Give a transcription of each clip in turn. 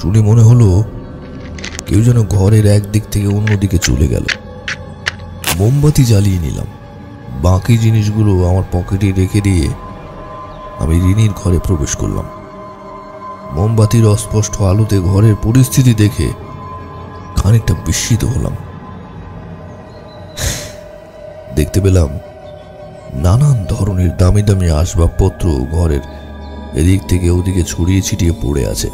শুনে মনে হলো কেউ যেন ঘরের একদিক থেকে অন্যদিকে চলে গেল। মোমবাতি জ্বালিয়ে নিলাম। বাকি জিনিসগুলো আমার পকেটে রেখে দিয়ে আমি রিনির ঘরে প্রবেশ করলাম। মোমবাতির অস্পষ্ট আলোতে ঘরের পরিস্থিতি দেখে খানিকটা বিস্মিত হলাম। দেখতে পেলাম নানান ধরনের দামি দামি আসবাবপত্র ঘরের এদিক থেকে ওদিকে ছড়িয়ে ছিটিয়ে পড়ে আছে।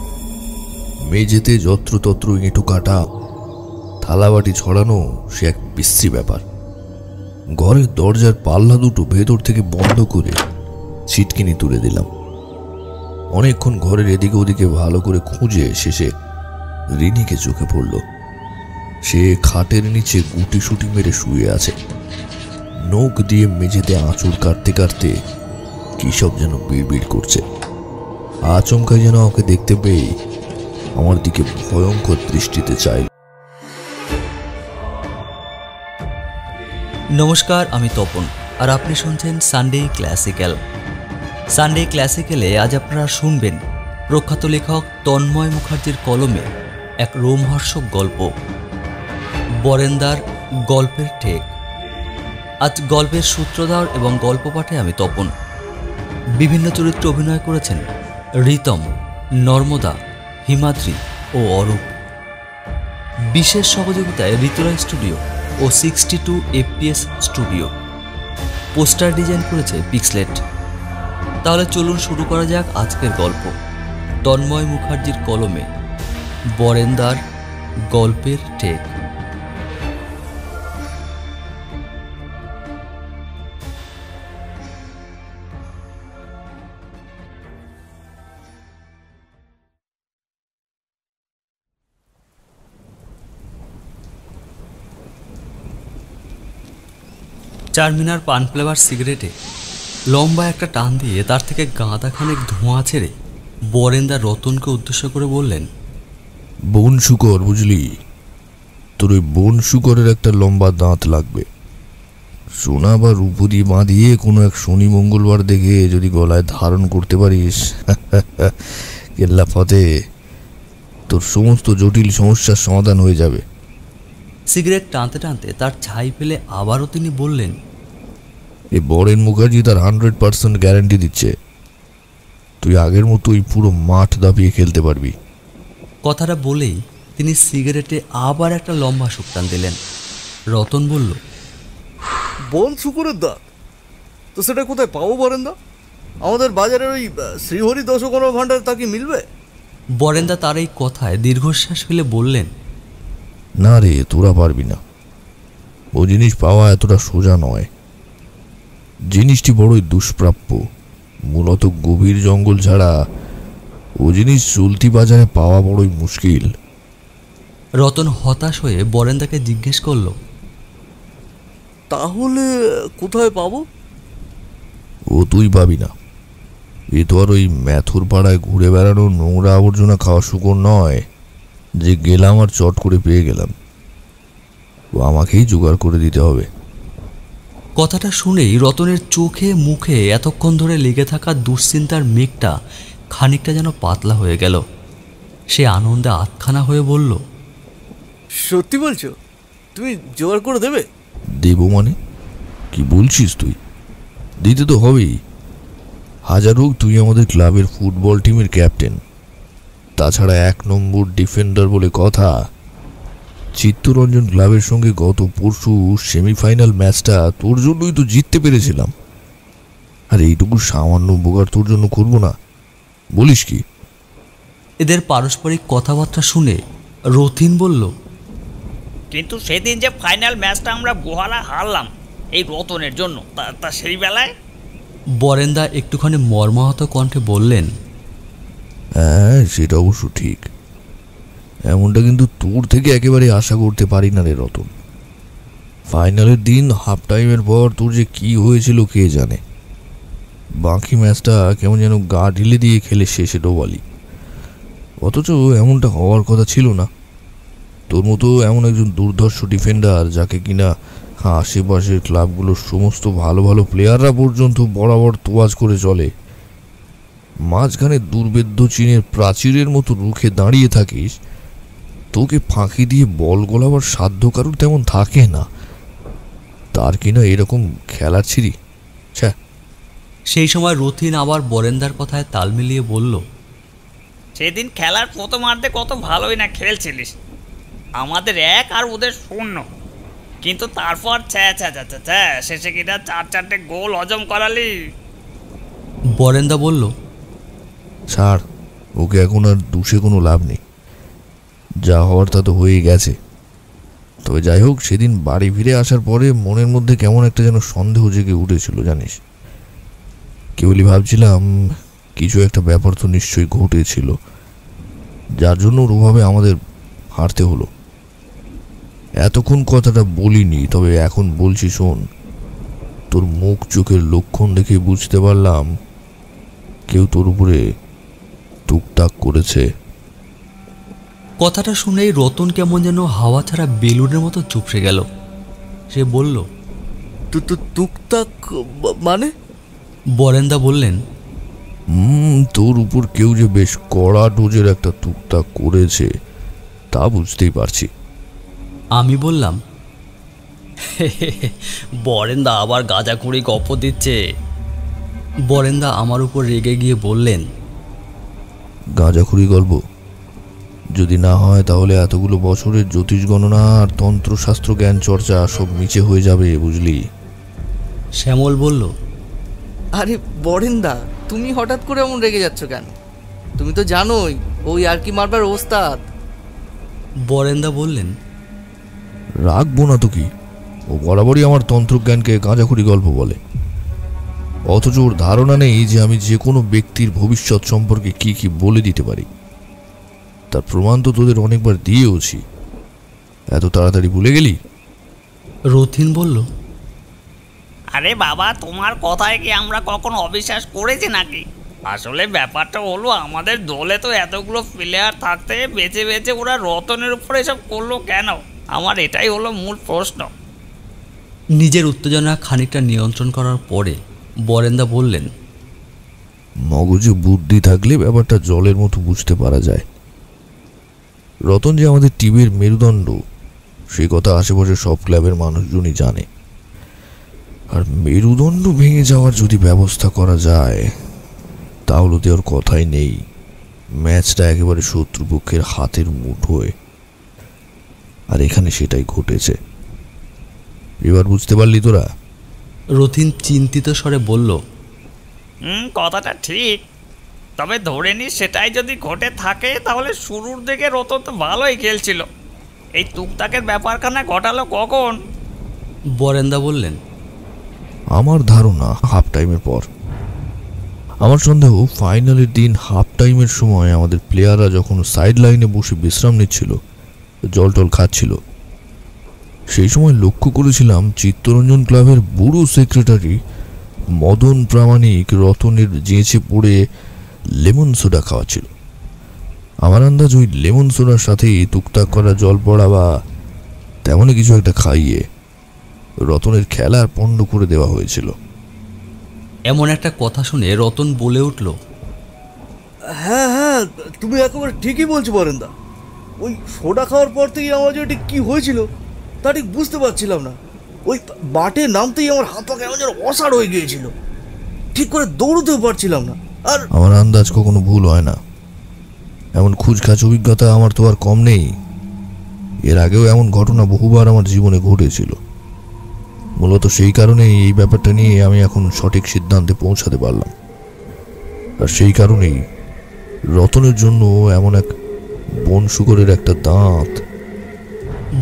মেঝেতে যত্রতত্র ইঁটু কাটা, থালাবাটি ছড়ানো, সে এক বিশ্রী ব্যাপার। ঘরের দরজার পাল্লা দুটো ভেতর থেকে বন্ধ করে ছিটকিনি তুলে দিলাম। অনেকক্ষণ ঘরের এদিকে ওদিকে ভালো করে খুঁজে শেষে রিনিকে চোখে পড়ল। সে খাটের নিচে গুটি সুটি মেরে শুয়ে আছে। নখ দিয়ে মেঝেতে আঁচড় কাটতে কাটতে কি সব যেন বিড়বিড় করছে। আচমকাই যেন ওকে দেখতে পেয়ে আমার দিকে ভয়ঙ্কর দৃষ্টিতে চাইল। নমস্কার, আমি তপন, আর আপনি শুনছেন সানডে ক্লাসিক্যাল। সানডে ক্লাসিক্যালে আজ আপনারা শুনবেন প্রখ্যাত লেখক তন্ময় মুখার্জির কলমে এক রোমহর্ষক গল্প, বরেন্দার গল্পের ঠেক। আজ গল্পের সূত্রধার এবং গল্প পাঠে আমি তপন। বিভিন্ন চরিত্রে অভিনয় করেছেন রিতম, নর্মদা, হিমাদ্রি ও অরূপ। বিশেষ সহযোগিতায় ঋতুরায় স্টুডিও ও 62 FPS স্টুডিও। পোস্টার ডিজাইন করেছে পিক্সলেট। তাহলে চলুন শুরু করা যাক আজকের গল্প, তন্ময় মুখার্জির কলমে বরেন্দার গল্পের ঠেক। চারমিনার পান ফ্লেভার সিগারেটে লম্বা একটা টান দিয়ে তার থেকে গাঁদাখানেক ধোঁয়া ছেড়ে বরেন্দা রতনকে উদ্দেশ্য করে বললেন, বন শুকর, বুঝলি, তোর ওই বন শুকরের একটা লম্বা দাঁত লাগবে। সোনা বা রূপো দিয়ে বাঁধিয়ে কোনো এক শনি মঙ্গলবার দেখে যদি গলায় ধারণ করতে পারিস, কেল্লা ফতে তোর সমস্ত জটিল সমস্যার সমাধান হয়ে যাবে। সিগারেট টানতে টানতে তার ছাই ফেলে আবারও তিনি বললেন, এ বরেন মুখার্জি তার 100% গ্যারান্টি দিচ্ছে, তুই আগের মতোই পুরো মাঠ দাপিয়ে খেলতে পারবি। কথাটা বলেই তিনি সিগারেটে আবার একটা লম্বা সুখ টান দিলেন। রতন বলল, বন শুকুরের দাঁত তো সেটা কোথায় পাবো বরেন্দা? আমাদের বাজারের ওই শ্রীহরি দশকর্মা ভাণ্ডার তা কি মিলবে? বরেন্দা তার এই কথায় দীর্ঘশ্বাস ফেলে বললেন, না রে, তোরা পারবি না। ও জিনিস পাওয়া এতটা সোজা নয়। জিনিসটি বড়ই দুষ্প্রাপ্য। মূলত গভীর জঙ্গল ছাড়া ও জিনিস চলতি বাজারে পাওয়া বড়ই মুশকিল। রতন হতাশ হয়ে বরেন্দাকে জিজ্ঞেস করল, তাহলে কোথায় পাবো? ও তুই পাবি না। এ তো আর ওই ম্যাথুর পাড়ায় ঘুরে বেড়ানো নোংরা আবর্জনা খাওয়া শুকর নয় যে গেলাম আর চট করে পেয়ে গেলাম। ও আমাকেই জোগাড় করে দিতে হবে। কথাটা শুনেই রতনের চোখে মুখে এতক্ষণ ধরে লেগে থাকা দুশ্চিন্তার মেঘটা খানিকটা যেন পাতলা হয়ে গেল। সে আনন্দে আতখানা হয়ে বলল, সত্যি বলছো? তুমি জোগাড় করে দেবে? দেব মানে? কি বলছিস তুই? দিতে তো হবেই। হাজার হোক তুই আমাদের ক্লাবের ফুটবল টিমের ক্যাপ্টেন, তাছাড়া 1 নম্বর ডিফেন্ডার বলে কথা। চিত্তরঞ্জন ক্লাবের সঙ্গে গত পরশু সেমিফাইনাল ম্যাচটা তোর জন্যই তো জিততে পেরেছিলাম। আর এইটুকু সামান্য উপকার তোর জন্য করবো না, বলিস কি? এদের পারস্পরিক কথাবার্তা শুনে রথিন বলল, কিন্তু সেদিন যে ফাইনাল ম্যাচটা আমরা গোহালা হারলাম এই রতনের জন্য, তা সেই বেলায়? বরেন্দা একটুখানি মর্মাহত কণ্ঠে বললেন, হ্যাঁ, সেটা অবশ্য ঠিক। এমনটা কিন্তু তোর থেকে একেবারে আশা করতে পারি না রে রতন। ফাইনালের দিন হাফ টাইমের পর তোর যে কি হয়েছিল কে জানে। বাকি ম্যাচটা কেমন যেন গা ঢিলে দিয়ে খেলে শেষে ডোবালি। অথচ এমনটা হওয়ার কথা ছিল না। তোর মতো এমন একজন দুর্ধর্ষ ডিফেন্ডার, যাকে কিনা আশেপাশের ক্লাবগুলোর সমস্ত ভালো ভালো প্লেয়াররা পর্যন্ত বরাবর তোয়াজ করে চলে, মাঝখানে দুর্ভেদ্য চীনের প্রাচীরের মতো রুখে দাঁড়িয়ে থাকিস, তোকে ফাঁকি দিয়ে বল গোলাবার সাধ্য কারুর তেমন থাকে না, তার কিনা এরকম খেলার ছিরি। ছ্যা। সেই সময় রথিন আবার বরেন্দার কথায় তাল মিলিয়ে বলল, সেদিন খেলার প্রথমার্ধে কত ভালোই না খেলছিলিস, আমাদের 1 আর ওদের 0, কিন্তু তারপর শেষে কিনা 4-4টে গোল হজম করালি। বরেন্দা বলল, ছাড়, ওকে এখন আর দুষে কোনো লাভ নেই, যা হওয়ার তা তো হয়েই গেছে। তবে যাই হোক, সেদিন বাড়ি ফিরে আসার পরে মনের মধ্যে কেমন একটা যেন সন্দেহ জেগে উঠেছিল জানিস। কেবলই ভাবছিলাম কিছু একটা ব্যাপার তো নিশ্চয়ই ঘটেছিল, যার জন্য ওর ওভাবে আমাদের হারতে হলো। এতক্ষণ কথাটা বলিনি, তবে এখন বলছি শোন। তোর মুখ চোখের লক্ষণ দেখে বুঝতে পারলাম কেউ তোর উপরে টুকটাক করেছে। কথাটা শুনেই রতন কেমন যেন হাওয়া ছাড়া বেলুনের মতো চুপসে গেল। সে বলল, টুকটাক মানে? বরেন্দা বললেন, তোর উপর কেউ যে বেশ কড়া ডোজের একটা টুকটাক করেছে তা বুঝতেই পারছি। আমি বললাম, বরেন্দা আবার গাঁজাখুরি গপ্প দিচ্ছে। বরেন্দা আমার উপর রেগে গিয়ে বললেন, গাঁজাখুরি গল্প যদি না হয় তাহলে এতগুলো বছরের জ্যোতিষ গণনা আর তন্ত্রশাস্ত্র জ্ঞান চর্চা সব নিচে হয়ে যাবে, বুঝলি? শ্যামল বলল, আরে বরেন্দা, তুমি হঠাৎ করে এমন রেগে যাচ্ছ কেন? তুমি তো জানোই ওই আর কি মারবার ওস্তাদ। বরেন্দা বললেন, রাখবো না তো কি, ও বরাবরই আমার তন্ত্রজ্ঞানকে গাঁজাখুরি গল্প বলে, অথচ ওর ধারণা নেই যে আমি যে কোনো ব্যক্তির ভবিষ্যৎ সম্পর্কে কি কি বলে দিতে পারি। তার প্রমাণ তো তোদের অনেকবার দিয়েওছি, এত তাড়াতাড়ি ভুলে গেলি? রথিন বলল, আরে বাবা, তোমার কথায় কি আমরা কখনো অবিশ্বাস করেছি নাকি? আসলে ব্যাপারটা হলো, আমাদের দলে তো এতগুলো প্লেয়ার থাকতে বেছে বেছে ওরা রতনের উপরে এসব করলো কেন? আমার এটাই হলো মূল প্রশ্ন। নিজের উত্তেজনা খানিকটা নিয়ন্ত্রণ করার পরে বরেন্দা বললেন, মগজে বুদ্ধি থাকলে ব্যাপারটা জলের মতো বুঝতে পারা যায়। রতন যে আমাদের টিমের মেরুদণ্ড, সেই কথা আশেপাশে সব ক্লাবের মানুষজনই জানে। আর মেরুদণ্ড ভেঙে যাওয়ার যদি ব্যবস্থা করা যায় তাহলে তো ওর কথাই নেই, ম্যাচটা একেবারে শত্রুপক্ষের হাতের মুঠোয়। আর এখানে সেটাই ঘটেছে। এবার বুঝতে পারলি তোরা? রথিন চিন্তিত স্বরে বলল, কথাটা ঠিক, তবে ধরে নি সেটাই যদি ঘটে থাকে তাহলে শুরুর দিকে রতন তো ভালোই খেলছিল, এই টুকটাকের ব্যাপারখানা ঘটালো কখন? বরেন্দা বললেন, আমার ধারণা হাফ টাইমের পর। আমার সন্দেহ ফাইনালের দিন হাফ টাইমের সময় আমাদের প্লেয়াররা যখন সাইড লাইনে বসে বিশ্রাম নিচ্ছিল, জল টল খাচ্ছিল, সেই সময় লক্ষ্য করেছিলাম চিত্তরঞ্জন ক্লাবের বুড়ো সেক্রেটারি মদন প্রামাণিক রতনের জেঁচে পড়ে লেমন সোডা খাওয়াচ্ছিল। আমার আন্দাজ ওই লেমন সোডার সাথে টুকটাক করা জল পড়া বা তেমনই কিছু একটা খাইয়ে রতনের খেলার পণ্ড করে দেওয়া হয়েছিল। এমন একটা কথা শুনে রতন বলে উঠল, হ্যাঁ হ্যাঁ, তুমি একেবারে ঠিকই বলছো বরেন্দা। ওই সোডা খাওয়ার পর থেকে আমার যে ঠিক কী হয়েছিল তা ঠিক বুঝতে পারছিলাম না। ওই বাটে নামতেই আমার হাত পা কেমন যেন অসাড় হয়ে গিয়েছিল, ঠিক করে দৌড়তেও পারছিলাম না। আর আমার আন্দাজ কখনো ভুল হয় না, এমন খুঁজখাচ অভিজ্ঞতা আমার তো আর কম নেই। এর আগেও এমন ঘটনা বহুবার আমার জীবনে ঘটেছিল। মূলত সেই কারণেই এই ব্যাপারটা নিয়ে আমি এখন সঠিক সিদ্ধান্তে পৌঁছাতে পারলাম। আর সেই কারণেই রতনের জন্য এমন এক বন শুকরের একটা দাঁত।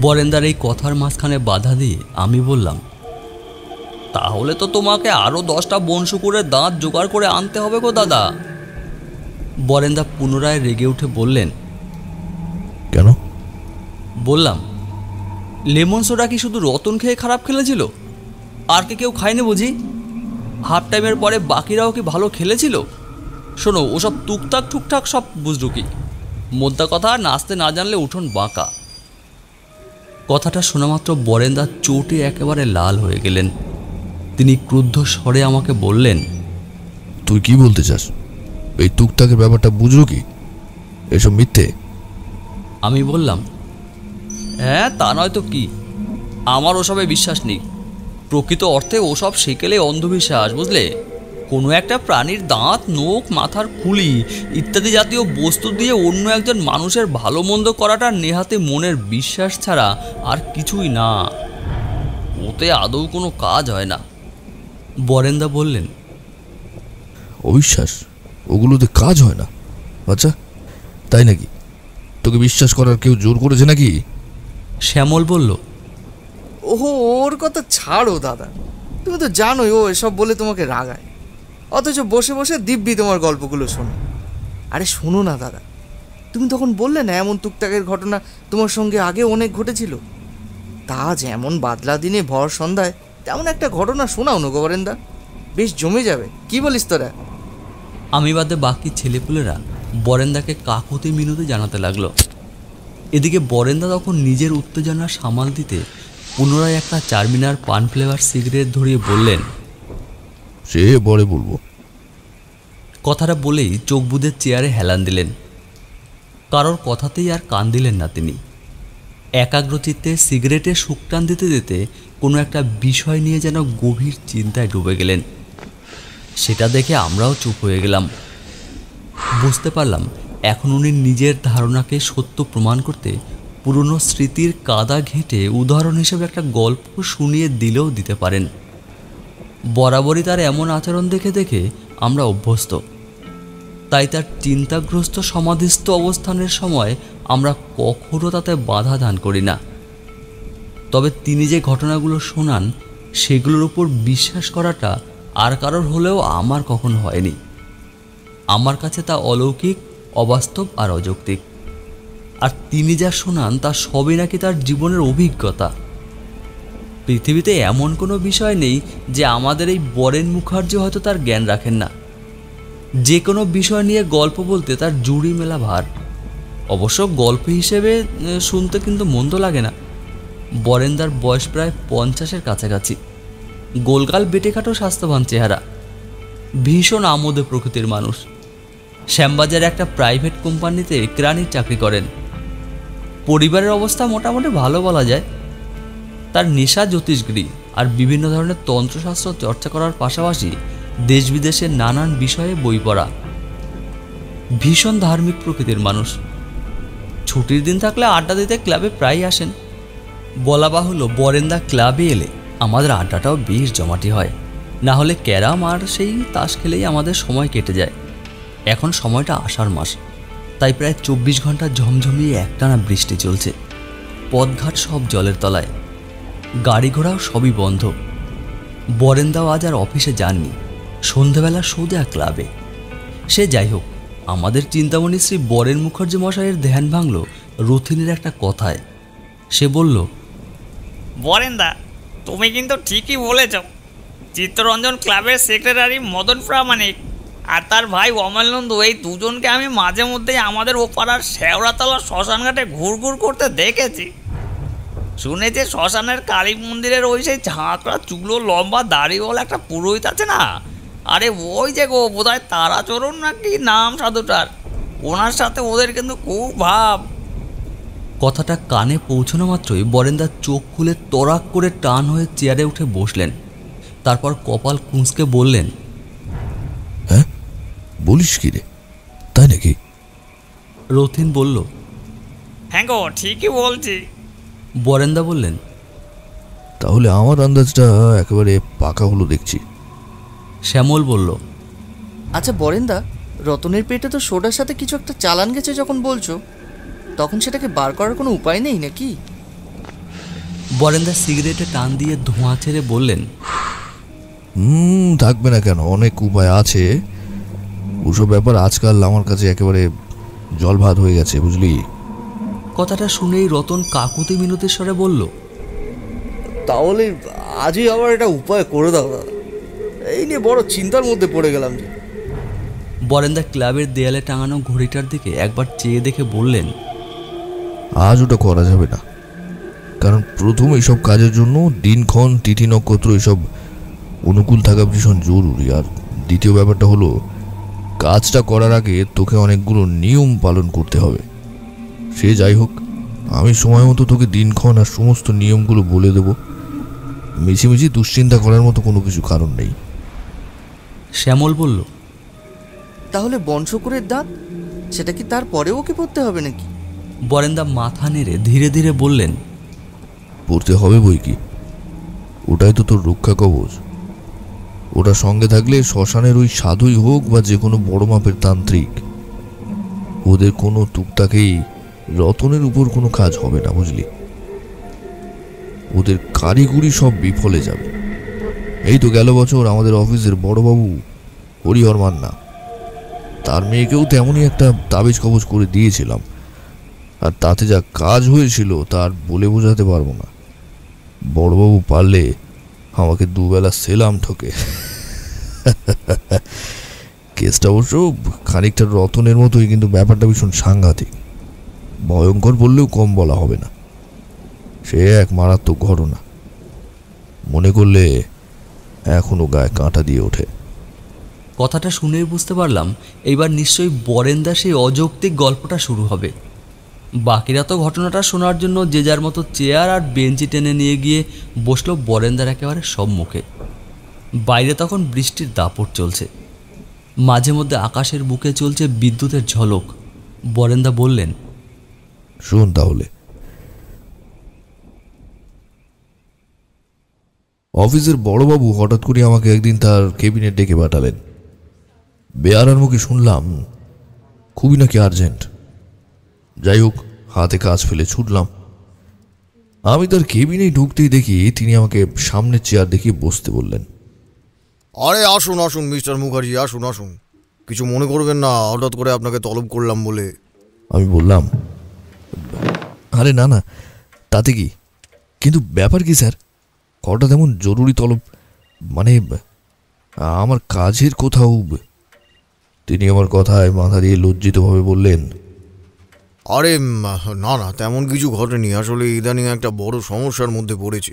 বরেন্দার এই কথার মাঝখানে বাধা দিয়ে আমি বললাম, তাহলে তো তোমাকে আরও 10টা বন শুকুরের দাঁত জোগাড় করে আনতে হবে গো দাদা। বরেন্দা পুনরায় রেগে উঠে বললেন, কেন? বললাম, লেমন সোডা কি শুধু রতন খেয়ে খারাপ খেলেছিল? আর কি কেউ খায়নি বুঝি? হাফ টাইমের পরে বাকিরাও কি ভালো খেলেছিল? শোনো, ওসব টুকটাক ঠুকটাক সব বুঝলো কি, মোদ্দা কথা নাচতে না জানলে উঠোন বাঁকা। কথাটা শোনা মাত্র বরেন্দা চোটে একেবারে লাল হয়ে গেলেন। তিনি ক্রুদ্ধ স্বরে আমাকে বললেন, তুই কি বলতে চাস? এই টুকটাকের ব্যাপারটা বুঝলো কি? এসব মিথ্যে। আমি বললাম, হ্যাঁ তা নয় তো কি, আমার ওসবে বিশ্বাস নেই। প্রকৃত অর্থে ওসব সেকেলে অন্ধবিশ্বাস, বুঝলে? কোনো একটা প্রাণীর দাঁত, নখ, মাথার খুলি ইত্যাদি জাতীয় বস্তু দিয়ে অন্য একজন মানুষের ভালো মন্দ করাটা নেহাতে মনের বিশ্বাস ছাড়া আর কিছুই না। ওতে আদৌ কোনো কাজ হয় না। বরেন্দা বললেন, অবিশ্বাস? ওগুলোতে কাজ হয় না? আচ্ছা, তাই নাকি? তোকে বিশ্বাস করার কেউ জোর করেছে নাকি? শ্যামল বলল, ওহো, ওর কথা ছাড়ো দাদা, তুমি তো জানোই ও এসব বলে তোমাকে রাগায়, অথচ বসে বসে দিব্যি তোমার গল্পগুলো শোনো। আরে শোনো না দাদা, তুমি তখন বললে না এমন টুকটাকের ঘটনা তোমার সঙ্গে আগে অনেক ঘটেছিল, তা যেমন বাদলা দিনে ভর সন্ধ্যায় তেমন একটা ঘটনা শোনাও না গোবরেন্দা, বেশ জমে যাবে। কি বলিস তোরা? আমি বাদে বাকি ছেলেপুলেরা বরেন্দাকে কাকুতি মিনতি জানাতে লাগলো। এদিকে বরেন্দা তখন নিজের উত্তেজনা সামাল দিতে পুনরায় একটা চারমিনার পান ফ্লেভার সিগারেট ধরিয়ে বললেন, সে বলে বলবো। কথাটা বলেই চোখ বুঁধে চেয়ারে হেলান দিলেন। কারোর কথাতেই আর কান দিলেন না তিনি। একাগ্রচিত্তে সিগারেটে শুকটান দিতে দিতে কোনো একটা বিষয় নিয়ে যেন গভীর চিন্তায় ডুবে গেলেন। সেটা দেখে আমরাও চুপ হয়ে গেলাম। বুঝতে পারলাম এখন উনি নিজের ধারণাকে সত্য প্রমাণ করতে পুরনো স্মৃতির কাদা ঘেঁটে উদাহরণ হিসেবে একটা গল্প শুনিয়ে দিলেও দিতে পারেন। বরাবরই তার এমন আচরণ দেখে দেখে আমরা অভ্যস্ত, তাই তার চিন্তাগ্রস্ত সমাধিস্থ অবস্থানের সময় আমরা কখনো তাতে বাধা দান করি না। তবে তিনি যে ঘটনাগুলো শোনান সেগুলোর উপর বিশ্বাস করাটা আর কারোর হলেও আমার কখনো হয়নি। আমার কাছে তা অলৌকিক, অবাস্তব আর অযৌক্তিক। আর তিনি যা শোনান তা সবই নাকি তার জীবনের অভিজ্ঞতা। পৃথিবীতে এমন কোনো বিষয় নেই যে আমাদের এই বরেন মুখার্জি হয়তো তার জ্ঞান রাখেন না। যে কোনো বিষয় নিয়ে গল্প বলতে তার জুড়ি মেলা ভার। অবশ্য গল্প হিসেবে শুনতে কিন্তু মন্দ লাগে না। বরেন্দার বয়স প্রায় 50-এর কাছাকাছি, গোলগাল বেটেখাটো স্বাস্থ্যবান চেহারা, ভীষণ আমোদে প্রকৃতির মানুষ। শ্যামবাজারে একটা প্রাইভেট কোম্পানিতে কেরানির চাকরি করেন। পরিবারের অবস্থা মোটামুটি ভালো বলা যায়। তার নেশা জ্যোতিষগিরি আর বিভিন্ন ধরনের তন্ত্রশাস্ত্র চর্চা করার পাশাপাশি দেশ বিদেশের নানান বিষয়ে বই পড়া। ভীষণ ধার্মিক প্রকৃতির মানুষ। ছুটির দিন থাকলে আড্ডা দিতে ক্লাবে প্রায়ই আসেন। বলা বাহুল্য বরেন্দা ক্লাবে এলে আমাদের আড্ডাটাও বেশ জমাটি হয়। না হলে ক্যারাম আর সেই তাস খেলেই আমাদের সময় কেটে যায়। এখন সময়টা আষাঢ় মাস, তাই প্রায় 24 ঘন্টা ঝমঝমিয়ে একটানা বৃষ্টি চলছে। পথঘাট সব জলের তলায়, গাড়ি ঘোড়াও সবই বন্ধ। বরেন্দাও আজ আর অফিসে যাননি, সন্ধেবেলা সোজা ক্লাবে। সে যাই হোক, আমাদের চিন্তামণি শ্রী বরেন মুখার্জি মশাইয়ের ধ্যান ভাঙল রথিনের একটা কথায়। সে বলল, বরেন্দা, তুমি কিন্তু ঠিকই বলেছ। চিত্তরঞ্জন ক্লাবের সেক্রেটারি মদন প্রামাণিক আর তার ভাই অমলনন্দু, এই দুজনকে আমি মাঝে মধ্যেই আমাদের ওপাড়ার শেওড়াতলা শ্মশানঘাটে ঘুরঘুর করতে দেখেছি। শুনেছি শ্মশানের কালী মন্দিরের ওই সেই ঝাঁকড়া চুলো লম্বা দাড়িওয়ালা একটা পুরোহিত আছে না, আরে ওই যে গো বোধহয় তারাচরণ নাকি নাম সাধুটার, ওনার সাথে ওদের কিন্তু খুব ভাব। কথাটা কানে পৌঁছানো মাত্রই বরেন্দার চোখ খুলে তরাক করে টান হয়ে চেয়ারে উঠে বসলেন। তারপর কপাল কুঁচকে বললেন, হ্যাঁ বলিস কি রে, তাই নাকি? রথিন বলল, হ্যাঁ গো ঠিকই বলছি। বরেন্দা বললেন, তাহলে আমার আন্দাজটা একেবারে পাকা হলো দেখছি। শ্যামল বলল, আচ্ছা বরেন্দা, রতনের পেটে তো সোডার সাথে কিছু একটা চালান গেছে যখন বলছো, তখন সেটাকে বার করার কোনো উপায় নেই নাকি? বরেন্দা সিগারেটে টান দিয়ে ধোঁয়া ছেড়ে বললেন, থাকবে না কেন, অনেক উপায় আছে। ওসব ব্যাপার আজকাল আমার কাছে একেবারে জল ভাত হয়ে গেছে, বুঝলি? কথাটা শুনেই রতন কাকুতি মিনতির স্বরে বলল, তাহলে আজই আবার এটা উপায় করে দাও দাদা, এই নিয়ে বড় চিন্তার মধ্যে পড়ে গেলাম যে। বরেন্দা ক্লাবের দেয়ালে টাঙানো ঘড়িটার দিকে একবার চেয়ে দেখে বললেন, আজ ওটা করা যাবে না, কারণ প্রথম এইসব কাজের জন্য দিনক্ষণ, তিথি, নক্ষত্র এসব অনুকূল থাকা ভীষণ জরুরি। আর দ্বিতীয় ব্যাপারটা হলো, কাজটা করার আগে তোকে অনেকগুলো নিয়ম পালন করতে হবে। সে যাই হোক, আমি সময় মতো তোকে দিনক্ষণ আর সমস্ত নিয়মগুলো বলে দেব। মিছিমিছি দুশ্চিন্তা করার মতো কোনো কিছু কারণ নেই। শ্যামল বলল, তাহলে বংশকরের দাঁত সেটা কি তারপরেও ওকে পড়তে হবে নাকি? বরেন্দা মাথা নেড়ে ধীরে ধীরে বললেন, পড়তে হবে বই কি, ওটাই তো তোর রক্ষা কবচ। ওটা সঙ্গে থাকলে শ্মশানের ওই সাধুই হোক বা যে কোনো বড় মাপের তান্ত্রিক, ওদের কোনো টুকটাকেই রতনের উপর কোনো কাজ হবে না, বুঝলি? ওদের কারিগরি সব বিফলে যাবে। এই তো গেল বছর আমাদের অফিসের বড়বাবু হরিহর মান্না, তার মেয়েকেও তেমনই একটা তাবিজ কবজ করে দিয়েছিলাম, আর তাতে যা কাজ হয়েছিল তার বলে বোঝাতে পারবো না। বড়বাবু পারলে আমাকে দুবেলা সেলাম ঠোকে। কেসটা অবশ্য খানিকটা রতনের মতোই, কিন্তু ব্যাপারটা ভীষণ সাংঘাতিক, ভয়ঙ্কর বললেও কম বলা হবে না। সে এক মারাত্মক ঘটনা, মনে করলে এখনো গায়ে কাঁটা দিয়ে ওঠে। কথাটা শুনেই বুঝতে পারলাম এইবার নিশ্চয়ই বরেন্দা সেই অযৌক্তিক গল্পটা শুরু হবে। বাকিরা তো ঘটনাটা শোনার জন্য যে যার মতো চেয়ার আর বেঞ্চি টেনে নিয়ে গিয়ে বসলো বরেন্দার একেবারে সম্মুখে। বাইরে তখন বৃষ্টির দাপট চলছে, মাঝে মধ্যে আকাশের বুকে চলছে বিদ্যুতের ঝলক। বরেন্দা বললেন, শোন তাহলে, অফিসের বড়বাবু হঠাৎ করে আমাকে একদিন তার কেবিনে ডেকে পাঠালেন। বেয়ারার মুখে শুনলাম খুবই নাকি আর্জেন্ট। যাই হোক, হাতে কাজ ফেলে ছুটলাম। আমি তার কেবিনেই ঢুকতেই দেখি তিনি আমাকে সামনের চেয়ার দেখিয়ে বসতে বললেন। আরে আসুন আসুন মিস্টার মুখার্জি, আসুন আসুন, কিছু মনে করবেন না, হঠাৎ করে আপনাকে তলব করলাম বলে। আমি বললাম, আরে না না, তাতে কি, কিন্তু ব্যাপার কি স্যার, হঠাৎ এমন জরুরি তলব, মানে আমার কাজের কোথাও? তিনি আমার কথায় মাথা দিয়ে লজ্জিতভাবে বললেন, আরে না না, তেমন কিছু ঘটেনি। আসলে ইদানিং একটা বড় সমস্যার মধ্যে পড়েছি।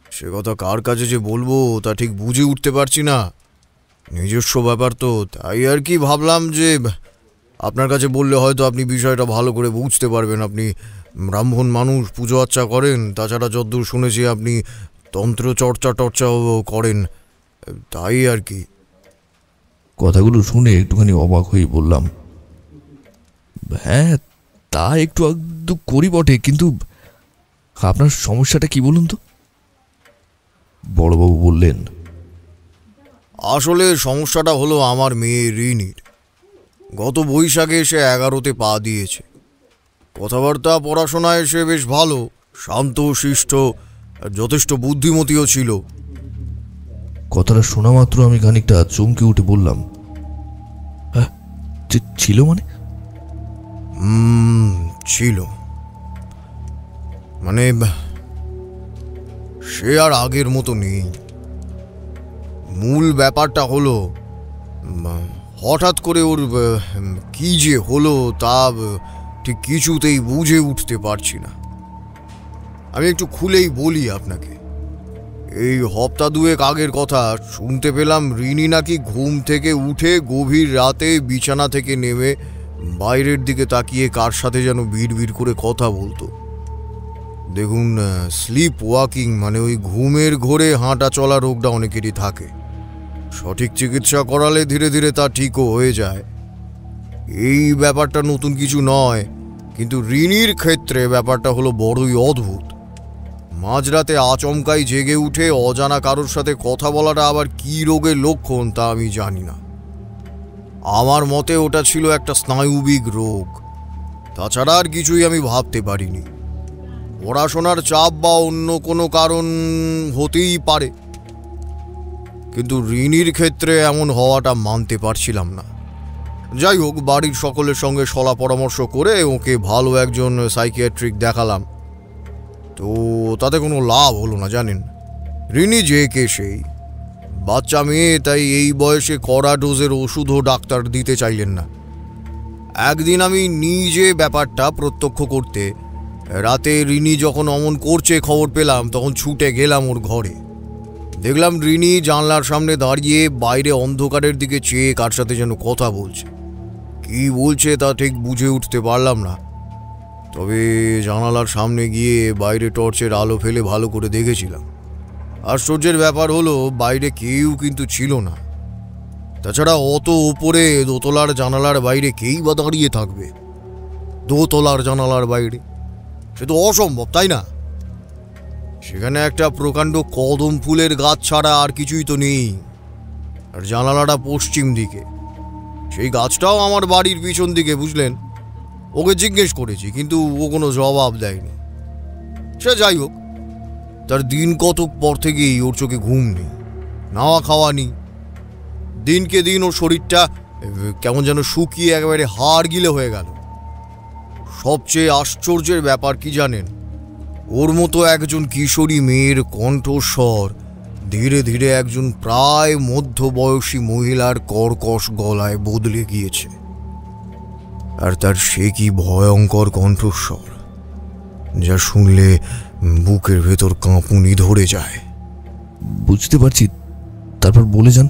সে কথা কার কাছে যে বলবো তা ঠিক বুঝে উঠতে পারছি না। নিজস্ব ব্যাপার তো, তাই আর কি ভাবলাম যে আপনার কাছে বললে হয়তো আপনি বিষয়টা ভালো করে বুঝতে পারবেন। আপনি ব্রাহ্মণ মানুষ, পুজো আচ্চা করেন, তাছাড়া যতদূর শুনেছি আপনি তন্ত্র চর্চাও করেন, তাই আর কি। কথাগুলো শুনে একটুখানি অবাক হয়ে বললাম, হ্যাঁ তা একটু আধটু করি বটে, কিন্তু আপনার সমস্যাটা কি বলুন তো? বড়বাবু বললেন, আসলে সমস্যাটা হলো আমার মেয়ে রিনির। গত বৈশাখে সে 11তে পা দিয়েছে। কথাবার্তা পড়াশোনায় সে বেশ ভালো, শান্ত শিষ্ট, যথেষ্ট বুদ্ধিমতীও ছিল। কথাটা শোনা মাত্র আমি খানিকটা চমকে উঠে বললাম, হ্যাঁ ছিল মানে? ছিল মানে সে আর আগের মতো নেই। মূল ব্যাপারটা হলো হঠাৎ করে ওর কি যে হলো তা ঠিক কিছুতেই বুঝে উঠতে পারছি না। আমি একটু খুলেই বলি আপনাকে। এই হপ্তা দুয়েক আগের কথা শুনতে পেলাম রিনি নাকি ঘুম থেকে উঠে গভীর রাতে বিছানা থেকে নেমে বাইরের দিকে তাকিয়ে কার সাথে যেন ভিড় করে কথা বলতো। দেখুন, স্লিপ ওয়াকিং মানে ওই ঘুমের ঘোরে হাঁটা চলা রোগটা অনেকেরই থাকে। সঠিক চিকিৎসা করালে ধীরে ধীরে তা ঠিকও হয়ে যায়। এই ব্যাপারটা নতুন কিছু নয়, কিন্তু রিনির ক্ষেত্রে ব্যাপারটা হলো বড়ই অদ্ভুত। মাঝরাতে আচমকাই জেগে উঠে অজানা কারোর সাথে কথা বলাটা আবার কি রোগের লক্ষণ তা আমি জানি না। আমার মতে ওটা ছিল একটা স্নায়ুবিক রোগ, তাছাড়া আর কিছুই আমি ভাবতে পারিনি। পড়াশোনার চাপ বা অন্য কোনো কারণ হতেই পারে, কিন্তু রিনির ক্ষেত্রে এমন হওয়াটা মানতে পারছিলাম না। যাই হোক, বাড়ির সকলের সঙ্গে সলা পরামর্শ করে ওকে ভালো একজন সাইকিয়াট্রিক দেখালাম, তো তাতে কোনো লাভ হলো না। জানেন, রিনি যে কে সেই বাচ্চা মেয়ে, তাই এই বয়সে কড়া ডোজের ওষুধও ডাক্তার দিতে চাইলেন না। একদিন আমি নিজে ব্যাপারটা প্রত্যক্ষ করতে রাতে রিনি যখন অমন করছে খবর পেলাম, তখন ছুটে গেলাম ওর ঘরে। দেখলাম রিনি জানলার সামনে দাঁড়িয়ে বাইরে অন্ধকারের দিকে চেয়ে কার সাথে যেন কথা বলছে। কি বলছে তা ঠিক বুঝে উঠতে পারলাম না, তবে জানালার সামনে গিয়ে বাইরে টর্চের আলো ফেলে ভালো করে দেখেছিলাম। আশ্চর্যের ব্যাপার হলো বাইরে কেউ কিন্তু ছিল না। তাছাড়া অত উপরে দোতলার জানালার বাইরে কেই বা দাঁড়িয়ে থাকবে? দোতলার জানালার বাইরে সে তো অসম্ভব, তাই না? সেখানে একটা প্রকাণ্ড কদম ফুলের গাছ ছাড়া আর কিছুই তো নেই। আর জানালাটা পশ্চিম দিকে, সেই গাছটাও আমার বাড়ির পিছন দিকে, বুঝলেন? ওকে জিজ্ঞেস করেছি কিন্তু ও কোনো জবাব দেয়নি। সে যাই হোক, তার দিন কতক পর থেকেই ওর চোখে ঘুম নেই, নাওয়া খাওয়া নেই। দিনকে দিন ওর শরীরটা কেমন যেন শুকিয়ে একেবারে হাড় গিলে হয়ে গেল। সবচেয়ে আশ্চর্যের ব্যাপার কি জানেন? ওর মতো একজন কিশোরী মেয়ের কণ্ঠস্বর ধীরে ধীরে একজন প্রায় মধ্যবয়সী মহিলার কর্কশ গলায় বদলে গিয়েছে। আর তার সে কি ভয়ঙ্কর কণ্ঠস্বর, যা শুনলে বুকের ভেতর কাঁপুনি ধরে যায়। বুঝতে পারছি, তারপর বলে যান।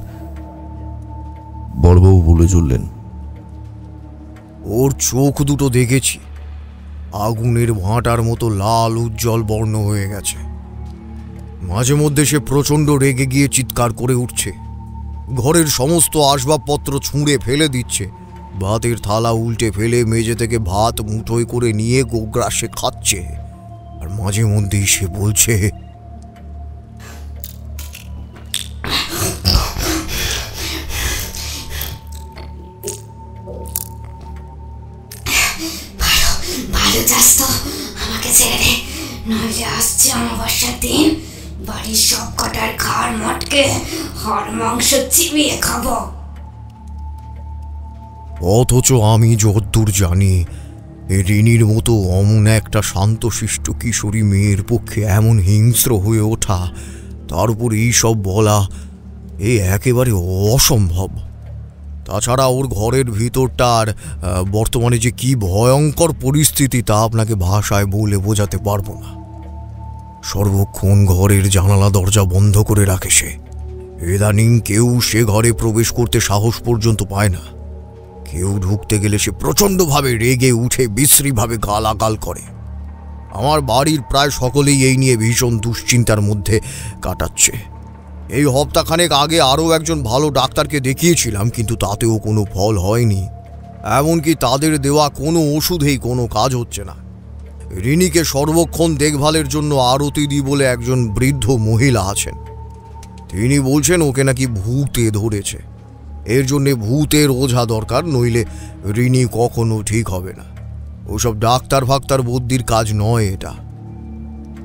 বড়বাবু বলে চললেন, ওর চোখ দুটো দেখেছি, আগুনের ভাঁটার মতো লাল উজ্জ্বল বর্ণ হয়ে গেছে। মাঝে মধ্যে সে প্রচণ্ড রেগে গিয়ে চিৎকার করে উঠছে, ঘরের সমস্ত আসবাবপত্র ছুঁড়ে ফেলে দিচ্ছে, ভাতের থালা উল্টে ফেলে মেঝে থেকে ভাত মুঠোয় করে নিয়ে গোগ্রাসে খাচ্ছে। আর মাঝে মধ্যেই সে বলছে, ভালো চাস তো আমাকে ছেড়ে দে, নইলে আসছে অমাবস্যার দিন, বাড়ির সব কটার ঘাড় মটকে হাড় মাংস চিবিয়ে খাবো। অথচ আমি যদ্দূর জানি রিনির মতো অমন একটা শান্তশিষ্ট কিশোরী মেয়ের পক্ষে এমন হিংস্র হয়ে ওঠা, তার উপর এইসব বলা, এ একেবারে অসম্ভব। তাছাড়া ওর ঘরের ভিতরটার বর্তমানে যে কি ভয়ঙ্কর পরিস্থিতি তা আপনাকে ভাষায় বলে বোঝাতে পারবো না। সর্বক্ষণ ঘরের জানালা দরজা বন্ধ করে রাখে সে। ইদানিং কেউ সে ঘরে প্রবেশ করতে সাহস পর্যন্ত পায় না। কেউ ঢুকতে গেলে সে প্রচণ্ডভাবে রেগে উঠে বিশ্রীভাবে গালাগাল করে। আমার বাড়ির প্রায় সকলেই এই নিয়ে ভীষণ দুশ্চিন্তার মধ্যে কাটাচ্ছে। এই হপ্তাখানেক আগে আরও একজন ভালো ডাক্তারকে দেখিয়েছিলাম, কিন্তু তাতেও কোনো ফল হয়নি। এমনকি তাদের দেওয়া কোনো ওষুধেই কোনো কাজ হচ্ছে না। রিনিকে সর্বক্ষণ দেখভালের জন্য আরতিদি বলে একজন বৃদ্ধ মহিলা আছেন। তিনি বলছেন ওকে নাকি ভূতে ধরেছে। এর জন্যে ভূতের ওঝা দরকার, নইলে রিনি কখনো ঠিক হবে না। ওসব ডাক্তার ফাক্তার বুদ্ধির কাজ নয় এটা।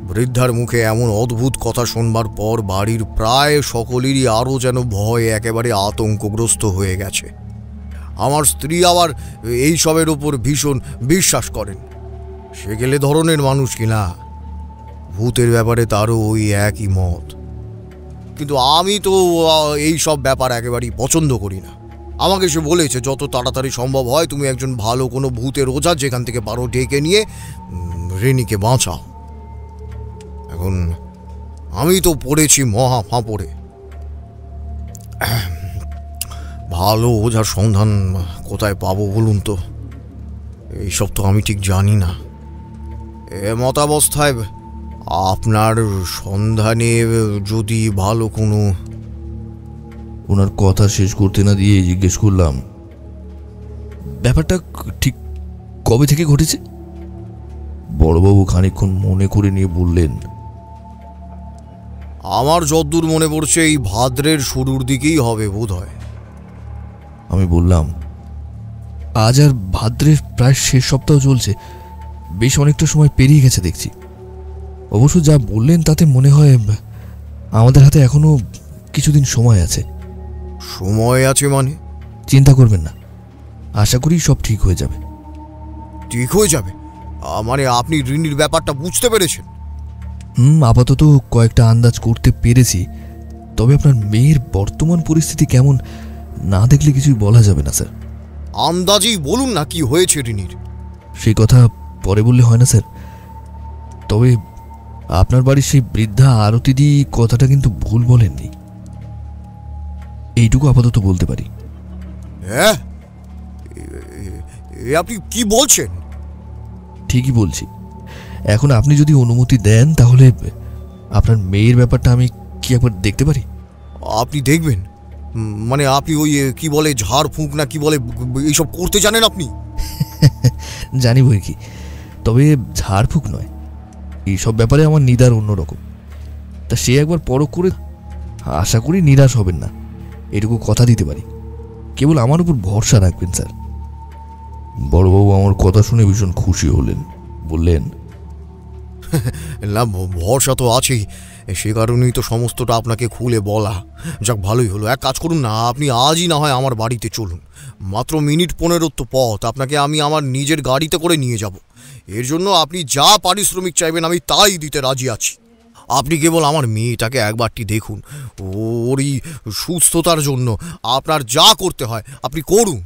বৃদ্ধার মুখে এমন অদ্ভুত কথা শুনবার পর বাড়ির প্রায় সকলেরই আরও যেন ভয়ে একেবারে আতঙ্কগ্রস্ত হয়ে গেছে। আমার স্ত্রী আবার এইসবের ওপর ভীষণ বিশ্বাস করেন। সে গেলে ধরনের মানুষ কিনা, ভূতের ব্যাপারে তারও ওই একই মত। কিন্তু আমি তো এই সব ব্যাপার একেবারেই পছন্দ করি না। আমাকে সে বলেছে যত তাড়াতাড়ি সম্ভব হয় তুমি একজন ভালো কোনো ভূতের ওঝা যেখান থেকে পারো ডেকে নিয়ে রেনিকে বাঁচাও। এখন আমি তো পড়েছি মহা ফাঁপড়ে। ভালো ওঝার সন্ধান কোথায় পাবো বলুন তো? এইসব তো আমি ঠিক জানি না। মতাবস্থায় আপনার সন্ধানে যদি ভালো কোনো... ওনার কথা শেষ করতে না দিয়ে জিজ্ঞেস করলাম, ব্যাপারটা ঠিক কবে থেকে ঘটেছে? বড়বাবু খানিকক্ষণ মনে করে নিয়ে বললেন, আমার যদ্দূর মনে পড়ছে এই ভাদ্রের শুরুর দিকেই হবে বোধ হয়। আমি বললাম, আজ আর ভাদ্রের প্রায় শেষ সপ্তাহ চলছে, বেশ অনেকটা সময় পেরিয়ে গেছে দেখছি। অবশ্য যা বললেন তাতে মনে হয় আমাদের হাতে এখনো কিছুদিন সময় আছে। সময় আছে মানে? চিন্তা করবেন না, আশা করি সব ঠিক হয়ে যাবে। ঠিক হয়ে যাবে মানে আপনি ঋণীর ব্যাপারটা বুঝতে পেরেছেন? আপাতত কয়েকটা আন্দাজ করতে পেরেছি, তবে আপনার মেয়ের বর্তমান পরিস্থিতি কেমন না দেখলে কিছুই বলা যাবে না স্যার। আন্দাজেই বলুন না কি হয়েছে ঋণীর। সেই কথা পরে বললে হয় না স্যার? তবে আপনার বাড়ির সেই বৃদ্ধা আরতিদি কথাটা কিন্তু ভুল বলেননি, এইটুকু আপাতত বলতে পারি। হ্যাঁ, আপনি কি বলছেন? ঠিকই বলছি। এখন আপনি যদি অনুমতি দেন তাহলে আপনার মেয়ের ব্যাপারটা আমি কি একবার দেখতে পারি? আপনি দেখবেন? মানে আপনি ওই কি বলে ঝাড় ফুঁক না কি বলে এইসব করতে জানেন আপনি? জানি বই কি, তবে ঝাড়ফুঁক নয়, এইসব ব্যাপারে আমার নিদার অন্যরকম। তা সে একবার পরখ করে আশা করি নিরাশ হবেন না, এটুকু কথা দিতে পারি। কেবল আমার উপর ভরসা রাখবেন স্যার। বড়বাবু আমার কথা শুনে ভীষণ খুশি হলেন, বললেন, না ভরসা তো আছেই, সে কারণেই তো সমস্তটা আপনাকে খুলে বলা। যাক, ভালোই হলো। এক কাজ করুন না, আপনি আজই না হয় আমার বাড়িতে চলুন। মাত্র মিনিট 15 তো পথ, আপনাকে আমি আমার নিজের গাড়িতে করে নিয়ে যাব। এর জন্য আপনি যা পারিশ্রমিক চাইবেন আমি তাই দিতে রাজি আছি। আপনি কেবল আমার মেয়েটাকে একবারটি দেখুন, ওরই সুস্থতার জন্য আপনার যা করতে হয় আপনি করুন।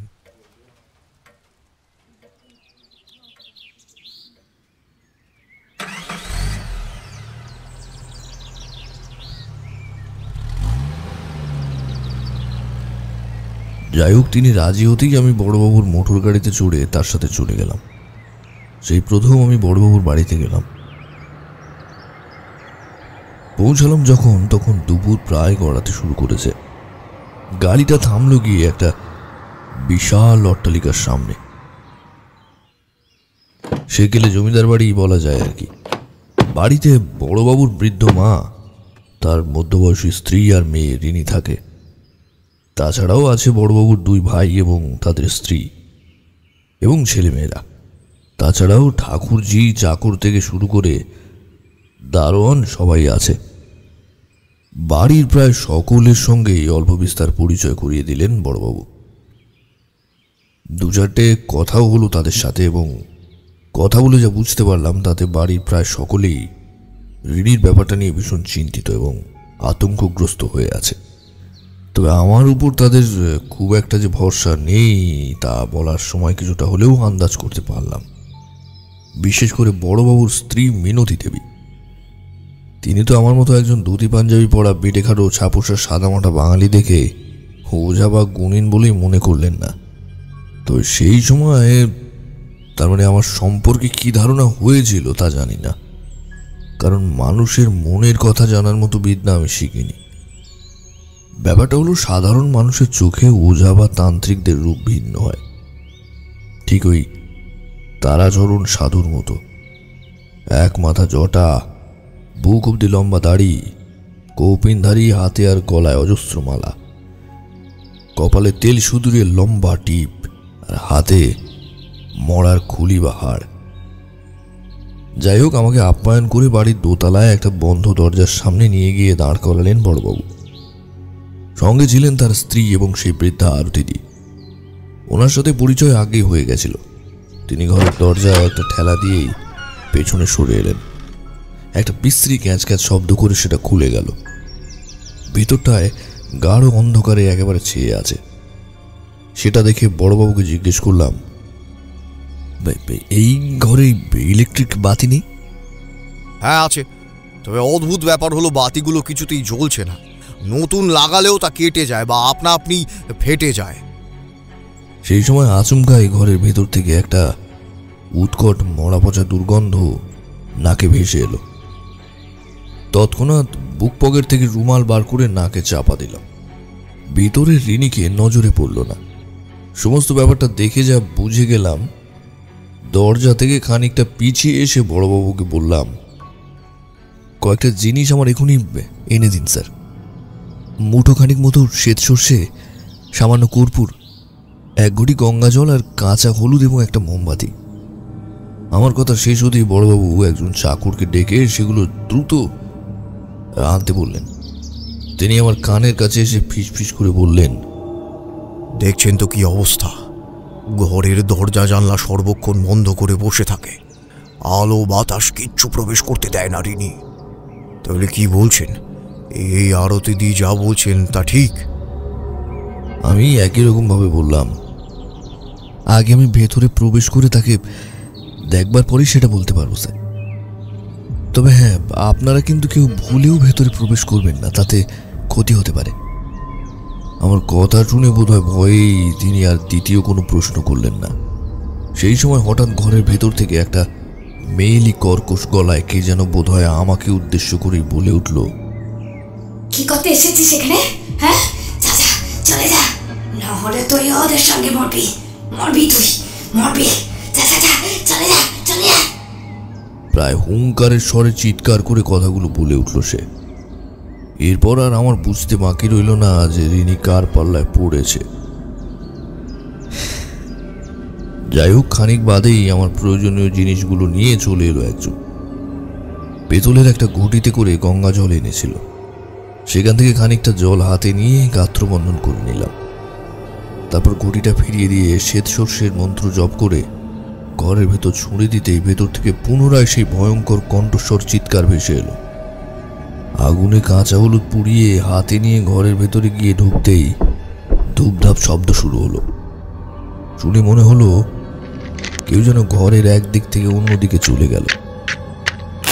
যাই হোক, তিনি রাজি হতেই আমি বড়বাবুর মোটর গাড়িতে চড়ে তার সাথে চলে গেলাম। সেই প্রথম আমি বড়বাবুর বাড়িতে গেলাম। পৌঁছালাম যখন, তখন দুপুর প্রায় গড়াতে শুরু করেছে। গাড়িটা থামলো গিয়ে একটা বিশাল অট্টালিকার সামনে। সে গেলে জমিদার বাড়ি বলা যায় আর কি। বাড়িতে বড়বাবুর বৃদ্ধ মা, তার মধ্যবয়সী স্ত্রী আর মেয়ে রিনি থাকে। তাছাড়াও আছে বড়বাবুর 2 ভাই এবং তাদের স্ত্রী এবং ছেলেমেয়েরা। তাছাড়াও ঠাকুরজি, চাকর থেকে শুরু করে দারোয়ান সবাই আছে। বাড়ির প্রায় সকলের সঙ্গেই অল্প বিস্তার পরিচয় করিয়ে দিলেন বড়বাবু। 2-4টে কথাও হলো তাদের সাথে, এবং কথা বলে যা বুঝতে পারলাম তাতে বাড়ির প্রায় সকলেই রিনির ব্যাপারটা নিয়ে ভীষণ চিন্তিত এবং আতঙ্কগ্রস্ত হয়ে আছে। তবে আমার উপর তাদের খুব একটা যে ভরসা নেই তা বলার সময় কিছুটা হলেও আন্দাজ করতে পারলাম। বিশেষ করে বড়বাবুর স্ত্রী মিনতি দেবী, তিনি তো আমার মতো একজন ধুতি পাঞ্জাবি পরা বেটেখাটো ছাপোষা সাদামাটা বাঙালি দেখে ওঝা বা গুণিন বলেই মনে করলেন না। তো সেই সময় তার মানে আমার সম্পর্কে কি ধারণা হয়েছিল তা জানি না, কারণ মানুষের মনের কথা জানার মতো বিদ্যা আমি শিখিনি। ব্যাপারটা হলো, সাধারণ মানুষের চোখে ওঝা বা তান্ত্রিকদের রূপ ভিন্ন হয়, ঠিক ওই তারাচরণ সাধুর মতো। এক মাথা জটা, বুক অব্দি লম্বা দাড়ি, কৌপিনধারী, হাতে আর গলায় অজস্র মালা, কপালে তেল সুদূরে লম্বা টিপ, আর হাতে মরার খুলি বা হাড়। যাই হোক, আমাকে আপ্যায়ন করে বাড়ির দোতলায় একটা বন্ধ দরজার সামনে নিয়ে গিয়ে দাঁড় করালেন বড়বাবু। সঙ্গে ছিলেন তার স্ত্রী এবং সেই বৃদ্ধা আরতিদি। ওনার সাথে পরিচয় আগেই হয়ে গেছিল। তিনি ঘরের দরজায় একটা ঠেলা দিয়েই পেছনে সরে এলেন। একটা বিশ্রী ক্যাঁচ ক্যাঁচ শব্দ করে সেটা খুলে গেল। ভিতরটায় গাঢ় অন্ধকারে একেবারে ছেয়ে আছে। সেটা দেখে বড়বাবুকে জিজ্ঞেস করলাম, এই ঘরে ইলেকট্রিক বাতি নেই? হ্যাঁ আছে, তবে অদ্ভুত ব্যাপার হলো বাতিগুলো কিছুতেই জ্বলছে না। নতুন লাগালেও তা কেটে যায় বা আপনা আপনি ফেটে যায়। সেই সময় আচমকাই ঘরের ভেতর থেকে একটা উৎকট মরা পচা দুর্গন্ধ নাকে ভেসে এলো। তৎক্ষণাৎ বুক পকেট থেকে রুমাল বার করে নাকে চাপা দিলাম। ভিতরের রিনিকে নজরে পড়ল না। সমস্ত ব্যাপারটা দেখে যা বুঝে গেলাম, দরজা থেকে খানিকটা পিছিয়ে এসে বড়বাবুকে বললাম, কয়েকটা জিনিস আমার এখনই এনে দিন স্যার। মুঠো খানিক মতো শ্বেত সর্ষে, সামান্য কর্পূর, 1 ঘটি গঙ্গা জল আর কাঁচা হলুদ এবং একটা মোমবাতি। আমার কথা শেষ হতেই বড়বাবু একজন চাকরকে ডেকে সেগুলো দ্রুত আনতে বললেন। তিনি আমার কানের কাছে এসে ফিস ফিস করে বললেন, দেখছেন তো কি অবস্থা, ঘরের দরজা জানলা সর্বক্ষণ বন্ধ করে বসে থাকে, আলো বাতাস কিচ্ছু প্রবেশ করতে দেয় না রিনি। তাহলে কি বলছেন, এই আরতি দি যা বলছেন তা ঠিক? আমি একই রকম ভাবে বললাম, আগে আমি ভেতরে প্রবেশ করে তাকে দেখবার পরেই সেটা বলতে পারবো স্যার। তবে হ্যাঁ, আপনারা কিন্তু কেউ ভুলেও ভেতরে প্রবেশ করবেন না, তাতে ক্ষতি হতে পারে। আমার কথা শুনে বোধহয় ভয়েই তিনি আর দ্বিতীয় কোনো প্রশ্ন করলেন না। সেই সময় হঠাৎ ঘরের ভেতর থেকে একটা মেয়েলি কর্কশ গলায় কে যেন বোধহয় আমাকে উদ্দেশ্য করেই বলে উঠল, কি করতে এসেছিস সেখানে? হ্যাঁ, যা যা, চলে যা, না হলে তুই ওদের সঙ্গে মরবি, তুই মরবি। যা যা যা, চলে যা, চলে যা। প্রায় হুঙ্কারের স্বরে চিৎকার করে কথাগুলো বলে উঠল সে। এরপর আর আমার বুঝতে বাকি রইল না যে রিনি কার পাল্লায় পড়েছে। যাই হোক, খানিক বাদেই আমার প্রয়োজনীয় জিনিসগুলো নিয়ে চলে এলো একজন। পেতলের একটা ঘটিতে করে গঙ্গা জল এনেছিল। সেখান থেকে খানিকটা জল হাতে নিয়ে গাত্রবন্ধন করে নিলাম। তারপর ঘটিটা ফিরিয়ে দিয়ে শ্বেত সর্ষের মন্ত্র জপ করে ঘরের ভেতর ছুঁড়ে দিতেই ভেতর থেকে পুনরায় সেই ভয়ঙ্কর কণ্ঠস্বর চিৎকার ভেসে এলো। আগুনে কাঁচা হলুদ পুড়িয়ে হাতে নিয়ে ঘরের ভেতরে গিয়ে ঢুকতেই ধূপধাপ শব্দ শুরু হলো। শুনে মনে হলো কেউ যেন ঘরের একদিক থেকে অন্যদিকে চলে গেল।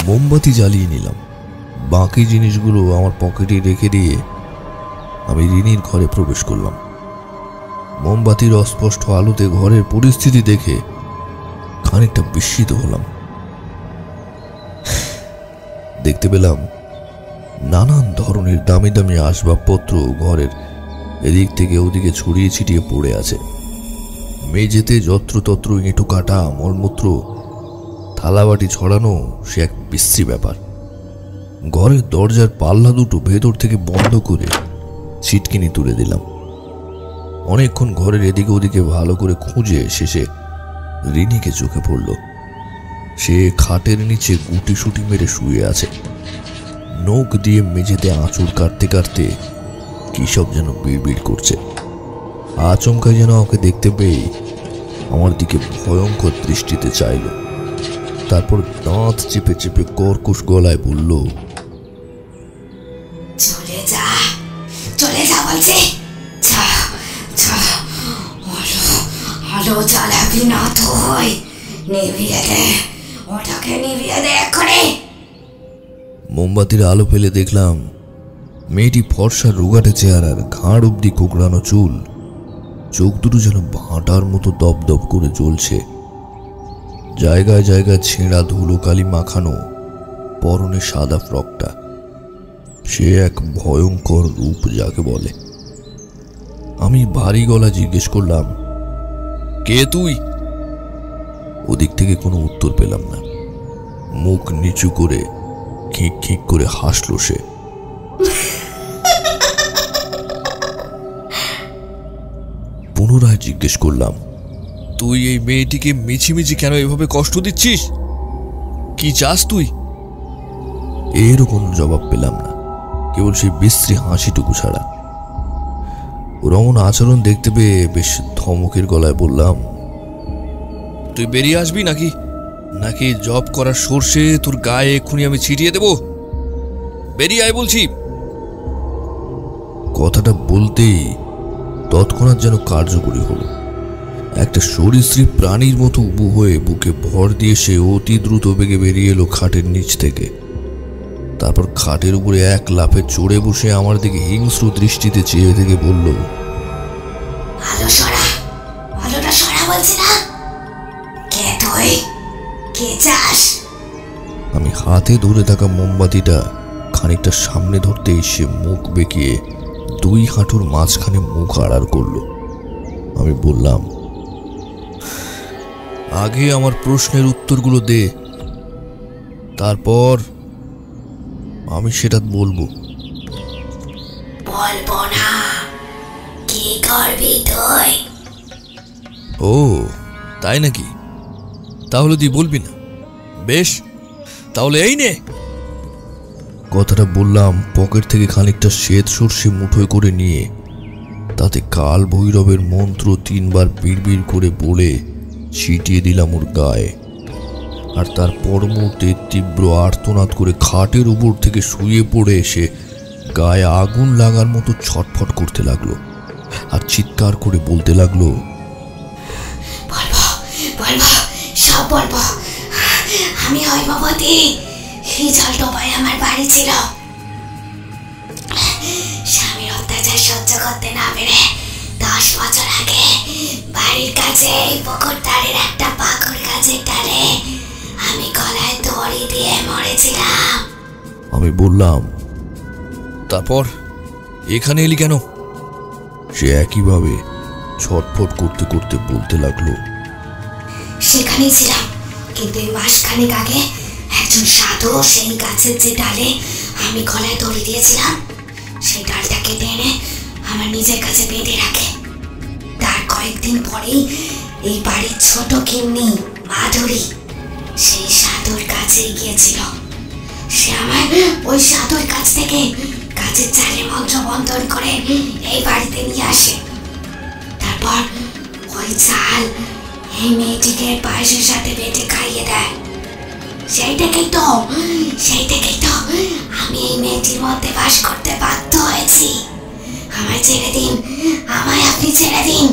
মোমবাতি জ্বালিয়ে নিলাম। বাকি জিনিসগুলো আমার পকেটে রেখে দিয়ে আমি রিনির ঘরে প্রবেশ করলাম। মোমবাতির অস্পষ্ট আলোতে ঘরের পরিস্থিতি দেখে খানিকটা বিস্মিত হলাম। দেখতে পেলাম নানান ধরনের দামি দামি আসবাবপত্র ঘরের এদিক থেকে ওদিকে ছড়িয়ে ছিটিয়ে পড়ে আছে। মেঝেতে যত্রতত্র ইঁটো কাটা, মলমূত্র, থালাবাটি ছড়ানো, সে এক বিশ্রী ব্যাপার। ঘরের দরজার পাল্লা দুটো ভেতর থেকে বন্ধ করে ছিটকিনি তুলে দিলাম। অনেকক্ষণ ঘরের এদিকে ওদিকে ভালো করে খুঁজে শেষে রিনিকে চোখে পড়ল। সে খাটের নিচে গুটি সুটি মেরে শুয়ে আছে। নখ দিয়ে মেঝেতে আঁচড় কাটতে কাটতে কি সব যেন বিড়বিড় করছে। আচমকা যেন ওকে দেখতে পেয়ে আমার দিকে ভয়ঙ্কর দৃষ্টিতে চাইল। তারপর দাঁত চেপে চেপে কর্কশ গলায় বলল, চলে যা, চলে যা বলছি। আলো জ্বালাবি না তুই, নিভিয়ে দে, ওটাকে নিভিয়ে দে এক্ষুনি। মোমবাতির আলো ফেলে দেখলাম মেয়েটি ফর্সা রোগাটে চেহারার, ঘাড় অব্দি কোকড়ানো চুল, চোখ দুটো যেন ভাঁটার মতো দপদপ করে জ্বলছে। জায়গায় জায়গায় ছেঁড়া ধুলো কালি মাখানো, পরনে সাদা ফ্রকটা। সে এক ভয়ঙ্কর রূপ যাকে বলে। আমি ভারী গলা জিজ্ঞেস করলাম, কে তুই? ওদিক থেকে কোনো উত্তর পেলাম না। মুখ নিচু করে খিক খিক করে হাসল সে। পুনরায় জিজ্ঞেস করলাম, তুই এই মেয়েটিকে মিছিমিছি কেন এভাবে কষ্ট দিচ্ছিস? কি চাস তুই? এরও কোনো জবাব পেলাম না, কেবল সেই বিশ্রী হাসিটুকু ছাড়া। ওর এমন আচরণ দেখতে পেয়ে বেশ ধমকের গলায় বললাম, তুই বেরিয়ে আসবি নাকি নাকি জব করার সর্ষে তোর গায়ে এক্ষুনি আমি ছিটিয়ে দেব? বেরিয়ে আয় বলছি। কথাটা বলতেই তৎক্ষণাৎ যেন কার্যকরী হলো। একটা সরীসৃপ প্রাণীর মতো উবু হয়ে বুকে ভর দিয়ে সে অতি দ্রুত বেগে বেরিয়ে এলো খাটের নিচ থেকে। তারপর খাটের উপরে এক লাফে চড়ে বসে আমার দিকে হিংস্র দৃষ্টিতে চেয়ে থেকে বলল, আলো সরা, আলোটা সরা বলছি না। কে তুই? কে চাস? আমি হাতে ধরে থাকা মোমবাতিটা খানিকটা সামনে ধরতেই সে মুখ বেঁকিয়ে দুই হাঁটুর মাঝখানে মুখ আড়ার করলো। আমি বললাম, আগে আমার প্রশ্নের উত্তরগুলো দে, তারপর আমি সেটা বলবো। বলবো না। কি করবি তুই? ও তাই নাকি? তাহলে তুই বলবি না? বেশ, তাহলে এই নে। কথাটা বললাম পকেট থেকে খানিকটা শ্বেত সর্ষে মুঠোয় করে নিয়ে তাতে কাল ভৈরবের মন্ত্র 3 বার বিড়বিড় করে বলে ছিটিয়ে দিলাম ওর গায়ে। আর তার পর মুহূর্তে তীব্র আর্তনাদ করে খাটের উপর থেকে শুয়ে পড়ে এসে গায়ে আগুন লাগার মতো ছটফট করতে লাগলো আর চিৎকার করে বলতে লাগলো, বলবো, বলবো, সব বলবো। আমি হইববতী, হিজল ডোবায় আমার বাড়ি ছিল। স্বামীর অত্যাচার সহ্য করতে না পেরে 10 বছর আগে বাড়ির কাছে এই পুকুর ধারের একটা পাকুর গাছের ডালে আমি গলায় দড়ি দিয়ে মরেছিলাম। আমি বললাম, তারপর এখানে এলি কেন? সে একইভাবে ছটফট করতে করতে বলতে লাগলো, সেখানেই ছিলাম, কিন্তু এই মাসখানেক আগে একজন সাধু সেই গাছের যে ডালে আমি গলায় দড়ি দিয়েছিলাম সেই ডালটা কেটে এনে আমার নিজের কাছে বেঁধে রাখে। তার কয়েকদিন পরেই এই বাড়ির ছোট গিন্নি মাধুরী সেই সাধুর কাছে গিয়েছিল। সে আমার ওই সাধুর কাছ থেকে গাছের চালে মন্ত্র বন্ধন করে এই বাড়িতে নিয়ে আসে। তারপর ওই চাল এই মেয়েটিকে পায়েসের সাথে বেটে খাইয়ে দেয়। সেই থেকেই তো আমি এই মেয়েটির মধ্যে বাস করতে বাধ্য হয়েছি। আমায় ছেড়ে দিন, আমায় আপনি ছেড়ে দিন।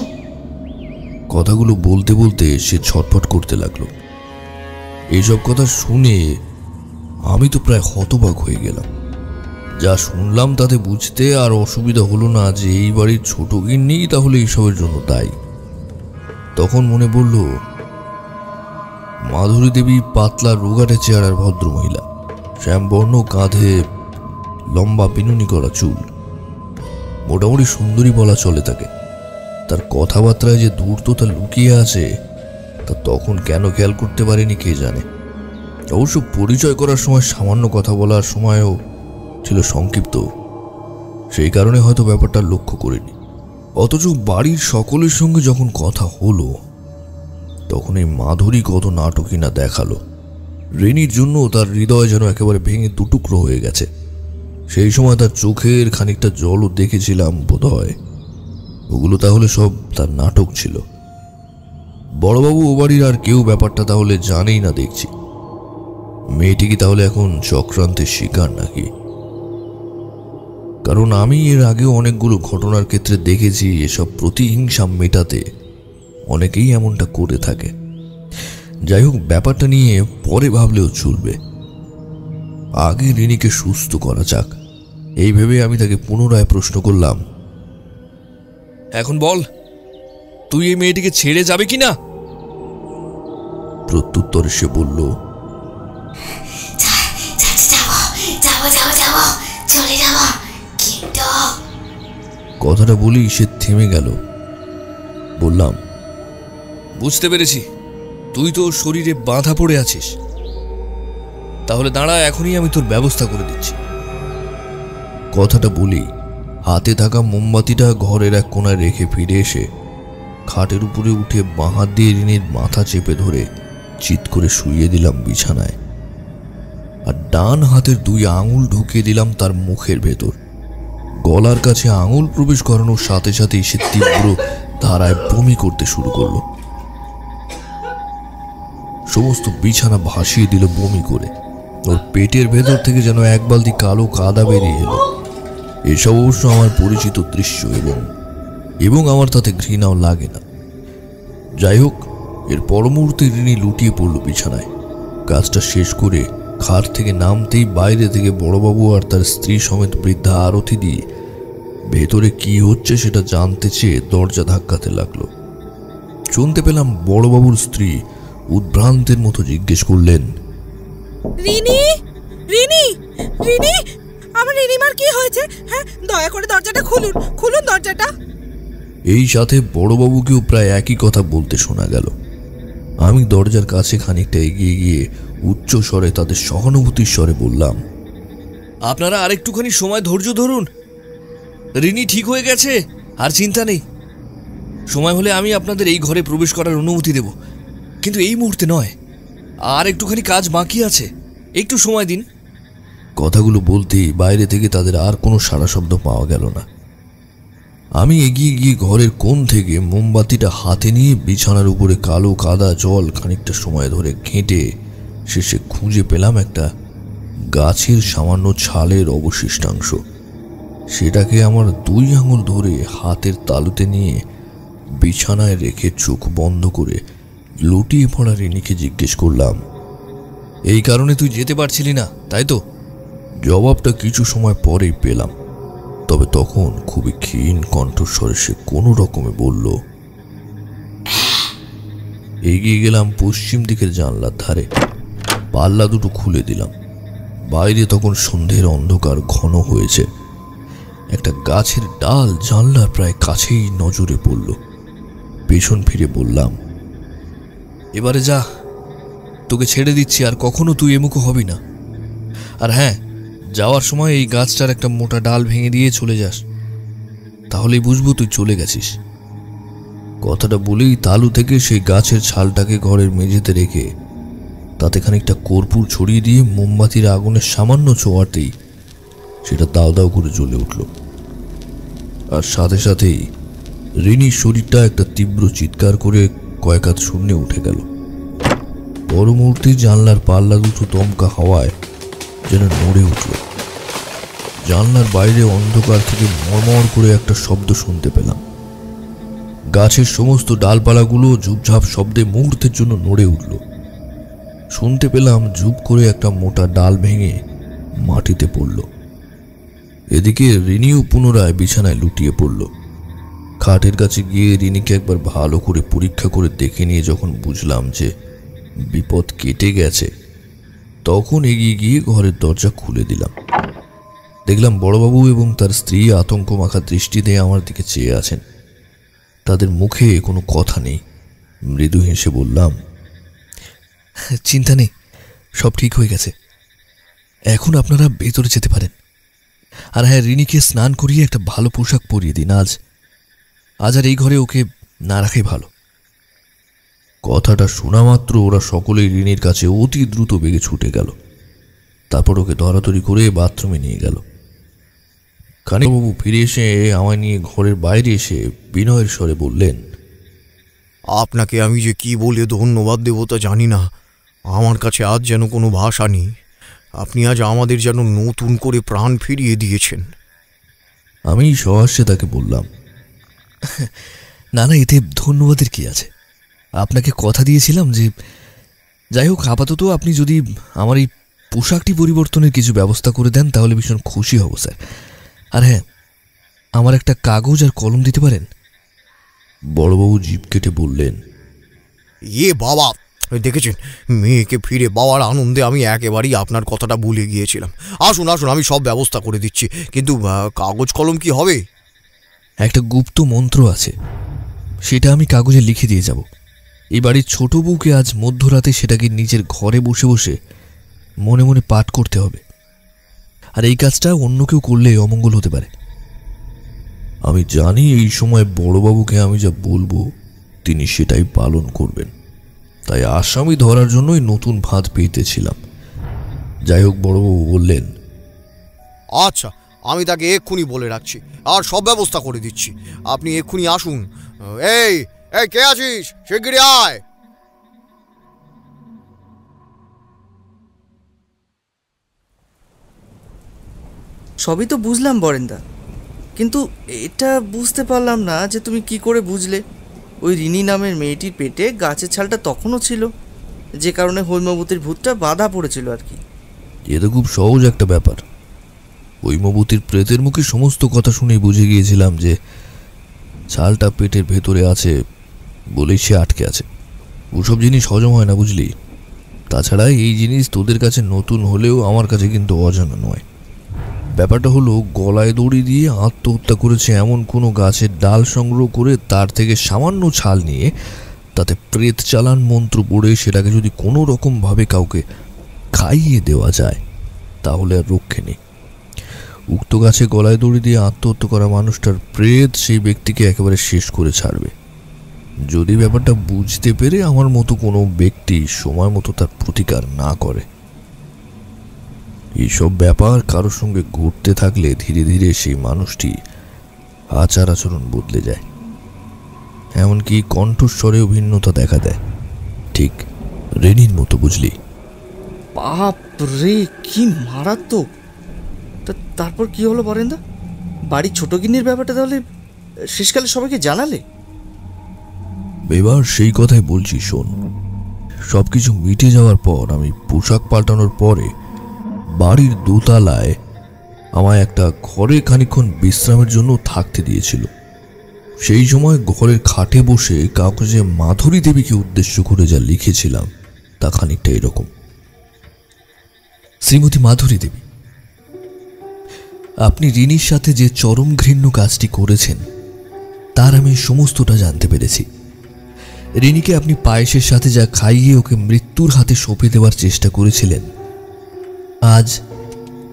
কথাগুলো বলতে বলতে সে ছটফট করতে লাগলো। এইসব কথা শুনে আমি তো প্রায় হতবাক হয়ে গেলাম। যা শুনলাম তাতে বুঝতে আর অসুবিধা হলো না যে এই বাড়ির ছোট গিন্নি তাহলে এইসবের জন্য দায়ী। তখন মনে পড়ল, মাধুরী দেবী পাতলা রোগাটে চেহারার ভদ্রমহিলা, শ্যামবর্ণ, কাঁধে লম্বা বিনুনি করা চুল, মোটামুটি সুন্দরী বলা চলে তাকে। তার কথাবার্তায় যে ধূর্ততা লুকিয়ে আছে তা তখন কেন খেয়াল করতে পারেনি কে জানে। অবশ্য পরিচয় করার সময় সামান্য কথা বলার সময়ও ছিল সংক্ষিপ্ত, সেই কারণে হয়তো ব্যাপারটা লক্ষ্য করিনি। অথচ বাড়ির সকলের সঙ্গে যখন কথা হলো তখন এই মাধুরী কত নাটকই না দেখালো। রেনির জন্য তার হৃদয় যেন একেবারে ভেঙে দুটুকরো হয়ে গেছে। সেই সময় তার চোখের খানিকটা জলও দেখেছিলাম বোধহয়। ওগুলো তাহলে সব তার নাটক ছিল। বড়বাবু ও বাড়ির আর কেউ ব্যাপারটা তাহলে জানেই না দেখছি। মেয়েটি কি তাহলে এখন চক্রান্তের শিকার নাকি? কারণ আমি এর আগেও অনেকগুলো ঘটনার ক্ষেত্রে দেখেছি এসব প্রতিহিংসা মেটাতে অনেকেই এমনটা করে থাকে। যাই হোক, ব্যাপারটা নিয়ে পরে ভাবলেও চলবে, আগে রিনিকে সুস্থ করা যাক। এই ভেবে আমি তাকে পুনরায় প্রশ্ন করলাম, এখন বল, তুই এই মেয়েটিকে ছেড়ে যাবে কিনা? প্রত্যুত্তরে সে বলল, চলে যাব, কিন্তু কথাটা বলি সে থেমে গেল। বললাম, বুঝতে পেরেছি, তুই তো শরীরে বাঁধা পড়ে আছিস। তাহলে দাঁড়া, এখনই আমি তোর ব্যবস্থা করে দিচ্ছি। কথাটা বলি হাতে থাকা মোমবাতিটা ঘরের এক কোণায় রেখে ফিরে এসে খাটের উপরে উঠে বাঁ হাত দিয়ে রিনির মাথা চেপে ধরে চিৎ করে শুইয়ে দিলাম বিছানায়, আর ডান হাতের 2 আঙুল ঢুকিয়ে দিলাম তার মুখের ভেতর। গলার কাছে আঙুল প্রবেশ করানোর সাথে সাথেই সে তীব্র ধারায় বমি করতে শুরু করলো। সমস্ত বিছানা ভাসিয়ে দিল বমি করে। ওর পেটের ভেতর থেকে যেন এক বালতি কালো কাদা বেরিয়ে এলো। এসব অবশ্য আমার পরিচিত দৃশ্য এবং আমার তাতে ঘৃণাও লাগে না। যাই হোক, এর পর মুহূর্তে রিনি লুটিয়ে পড়ল বিছানায়। কাজটা শেষ করে খাট থেকে নামতেই বাইরে থেকে বড়বাবু আর তার স্ত্রী সমেত বৃদ্ধা আরতি দিয়ে ভেতরে কি হচ্ছে সেটা জানতে চেয়ে দরজা ধাক্কাতে লাগলো। শুনতে পেলাম বড়বাবুর স্ত্রী উদ্ভ্রান্তের মতো জিজ্ঞেস করলেন, রিনি, রিনি, রিনি, আমার রিনিমার কি হয়েছে? হ্যাঁ, দয়া করে দরজাটা খুলুন, খুলুন দরজাটা। এই সাথে বড়বাবুকেও প্রায় একই কথা বলতে শোনা গেল। আমি দরজার কাছে খানিকটা এগিয়ে গিয়ে উচ্চ স্বরে তাদের সহানুভূতির স্বরে বললাম, আপনারা আরেকটুখানি সময় ধৈর্য ধরুন, রিনি ঠিক হয়ে গেছে, আর চিন্তা নেই। সময় হলে আমি আপনাদের এই ঘরে প্রবেশ করার অনুমতি দেব, কিন্তু এই মুহূর্তে নয়। আর একটুখানি কাজ বাকি আছে, একটু সময় দিন। কথাগুলো বলতেই বাইরে থেকে তাদের আর কোনো সাড়া শব্দ পাওয়া গেল না। আমি এগিয়ে গিয়ে ঘরের কোণ থেকে মোমবাতিটা হাতে নিয়ে বিছানার উপরে কালো কাদা জল খানিকটা সময় ধরে ঘেঁটে শেষে খুঁজে পেলাম একটা গাছের সামান্য ছালের অবশিষ্টাংশ। সেটাকে আমার 2 আঙুল ধরে হাতের তালুতে নিয়ে বিছানায় রেখে চোখ বন্ধ করে লুটিয়ে পড়া রিনিকে জিজ্ঞেস করলাম, এই কারণে তুই যেতে পারছিলি না, তাই তো? জবাবটা কিছু সময় পরেই পেলাম, তবে তখন খুবই ক্ষীণ কণ্ঠস্বরে সে কোনো রকমে বলল। এগিয়ে গেলাম পশ্চিম দিকের জানলার ধারে, পাল্লা দুটো খুলে দিলাম। বাইরে তখন সন্ধ্যের অন্ধকার ঘন হয়েছে। একটা গাছের ডাল জানলার প্রায় কাছেই নজরে পড়ল। পেছন ফিরে বললাম, এবারে যা, তোকে ছেড়ে দিচ্ছি, আর কখনো তুই এমুখো হবি না। আর হ্যাঁ, যাওয়ার সময় এই গাছটার একটা মোটা ডাল ভেঙে দিয়ে চলে যাস, তাহলেই বুঝবো তুই চলে গেছিস। কথাটা বলেই তালু থেকে সেই গাছের ছালটাকে ঘরের মেঝেতে রেখে তাতে খানিকটা কর্পূর ছড়িয়ে দিয়ে মোমবাতির আগুনের সামান্য ছোঁয়াতেই সেটা দাও দাও করে জ্বলে উঠল। আর সাথে সাথেই রিনির শরীরটা একটা তীব্র চিৎকার করে কয়েক হাত শূন্যে উঠে গেল। পর মুহূর্তে জানলার পাল্লা দুটো দমকা হাওয়ায় যেন নড়ে উঠল। জানলার বাইরে অন্ধকার থেকে মড়মড় করে একটা শব্দ শুনতে পেলাম। গাছের সমস্ত ডালপালাগুলো ঝুপঝাপ শব্দে মুহূর্তের জন্য নড়ে উঠল। শুনতে পেলাম ঝুপ করে একটা মোটা ডাল ভেঙে মাটিতে পড়ল। এদিকে রিনিও পুনরায় বিছানায় লুটিয়ে পড়ল। খাটের কাছে গিয়ে রিনিকে একবার ভালো করে পরীক্ষা করে দেখে নিয়ে যখন বুঝলাম যে বিপদ কেটে গেছে, তখন এগিয়ে গিয়ে ঘরের দরজা খুলে দিলাম। দেখলাম বড়বাবু এবং তার স্ত্রী আতঙ্ক মাখা দৃষ্টিতে আমার দিকে চেয়ে আছেন। তাদের মুখে কোনো কথা নেই। মৃদু হেসে বললাম, চিন্তা নেই, সব ঠিক হয়ে গেছে, এখন আপনারা ভেতরে যেতে পারেন। আর হ্যাঁ, রিনিকে স্নান করিয়ে একটা ভালো পোশাক পরিয়ে দিন। আজ আর এই ঘরে ওকে না রাখাই ভালো। কথাটা শোনা মাত্র ওরা সকলেই রিনির কাছে অতি দ্রুত বেগে ছুটে গেল। তারপর ওকে ধরাধরি করে বাথরুমে নিয়ে গেল। খানিকবাবু ফিরে এসে আমায় নিয়ে ঘরের বাইরে এসে বিনয়ের স্বরে বললেন, আপনাকে আমি যে কি বলে ধন্যবাদ দেব তা জানি না। আমার কাছে আজ যেন কোনো ভাষা নেই। আপনি আজ আমাদের যেন নতুন করে প্রাণ ফিরিয়ে দিয়েছেন। আমি সহাস্যে তাকে বললাম, না না, এতে ধন্যবাদের কি আছে? আপনাকে কথা দিয়েছিলাম যে যাই হোক, আপাতত আপনি যদি আমার এই পোশাকটি পরিবর্তনের কিছু ব্যবস্থা করে দেন তাহলে ভীষণ খুশি হব স্যার। আর হ্যাঁ, আমার একটা কাগজ আর কলম দিতে পারেন? বড়বাবু জিভ কেটে বললেন, বাবা, দেখেছেন, মেয়েকে ফিরে পাওয়ার আনন্দে আমি একেবারেই আপনার কথাটা ভুলে গিয়েছিলাম। আসুন আসুন, আমি সব ব্যবস্থা করে দিচ্ছি, কিন্তু কাগজ কলম কি হবে? একটা গুপ্ত মন্ত্র আছে, সেটা আমি কাগজে লিখে দিয়ে যাব। এই বাড়ির ছোট বউকে আজ মধ্যরাতে সেটাকে নিজের ঘরে বসে বসে মনে মনে পাঠ করতে হবে। আর এই কাজটা অন্য কেউ করলে অমঙ্গল হতে পারে। আমি জানি এই সময় বড়বাবুকে আমি যা বলবো তিনি সেটাই পালন করবেন, তাই আসামি ধরার জন্যই নতুন ফাঁদ পেতেছিলাম। যাই হোক, বড়বাবু বললেন, আচ্ছা, আমি তাকে এক্ষুনি বলে রাখছি আর সব ব্যবস্থা করে দিচ্ছি। আপনি এক্ষুনি আসুন। এই এই কে আছিস, শিগগিরই আয়। সবই তো বুঝলাম বরেন্দা, কিন্তু এটা বুঝতে পারলাম না যে তুমি কি করে বুঝলে ওই রিনি নামের মেয়েটির পেটে গাছের ছালটা তখনও ছিল, যে কারণে হৈমবতীর ভূতটা বাধা পড়েছিল আর কি। এ তো খুব সহজ একটা ব্যাপার। হৈমবতীর প্রেতের মুখে সমস্ত কথা শুনে বুঝে গিয়েছিলাম যে ছালটা পেটের ভেতরে আছে বলেই সে আটকে আছে। ওসব জিনিস হজম হয় না, বুঝলি। তাছাড়া এই জিনিস তোদের কাছে নতুন হলেও আমার কাছে কিন্তু অজানা নয়। ব্যাপারটা হলো, গলায় দড়ি দিয়ে আত্মহত্যা করেছে এমন কোনো গাছের ডাল সংগ্রহ করে তার থেকে সামান্য ছাল নিয়ে তাতে প্রেত চালান মন্ত্র পড়ে সেটাকে যদি কোনো রকমভাবে কাউকে খাইয়ে দেওয়া যায় তাহলে আর রক্ষে নেই। উক্ত গাছে গলায় দড়ি দিয়ে আত্মহত্যা করা মানুষটার প্রেত সেই ব্যক্তিকে একেবারে শেষ করে ছাড়বে, যদি ব্যাপারটা বুঝতে পেরে আমার মতো কোনো ব্যক্তি সময় মতো তার প্রতিকার না করে। এইসব ব্যাপার কারোর সঙ্গে ঘটতে থাকলে ধীরে ধীরে সেই মানুষটি আচার আচরণ বদলে যায়, এমনকি কণ্ঠস্বরেও ভিন্নতা দেখা দেয়, ঠিক রেনির মতো, বুঝলি। বাপ রে, কি মারাত্মক! তারপর কি হলো বরেন্দা? বাড়ির ছোট গিন্নির ব্যাপারটা তাহলে শেষকালে সবাইকে জানালে? এবার সেই কথাই বলছি, শোন। সব কিছু মিটে যাওয়ার পর আমি পোশাক পাল্টানোর পরে বাড়ির দোতলায় আমায় একটা ঘরে খানিকক্ষণ বিশ্রামের জন্য থাকতে দিয়েছিল। সেই সময় ঘরের খাটে বসে কাগজে মাধুরী দেবীকে উদ্দেশ্য করে যা লিখেছিলাম তা খানিকটা এরকম। শ্রীমতী মাধুরী দেবী, আপনি রিনির সাথে যে চরম ঘৃণ্য কাজটি করেছেন তার আমি সমস্তটা জানতে পেরেছি। রিনিকে আপনি পায়েসের সাথে যা খাইয়ে ওকে মৃত্যুর হাতে সঁপে দেওয়ার চেষ্টা করেছিলেন, আজ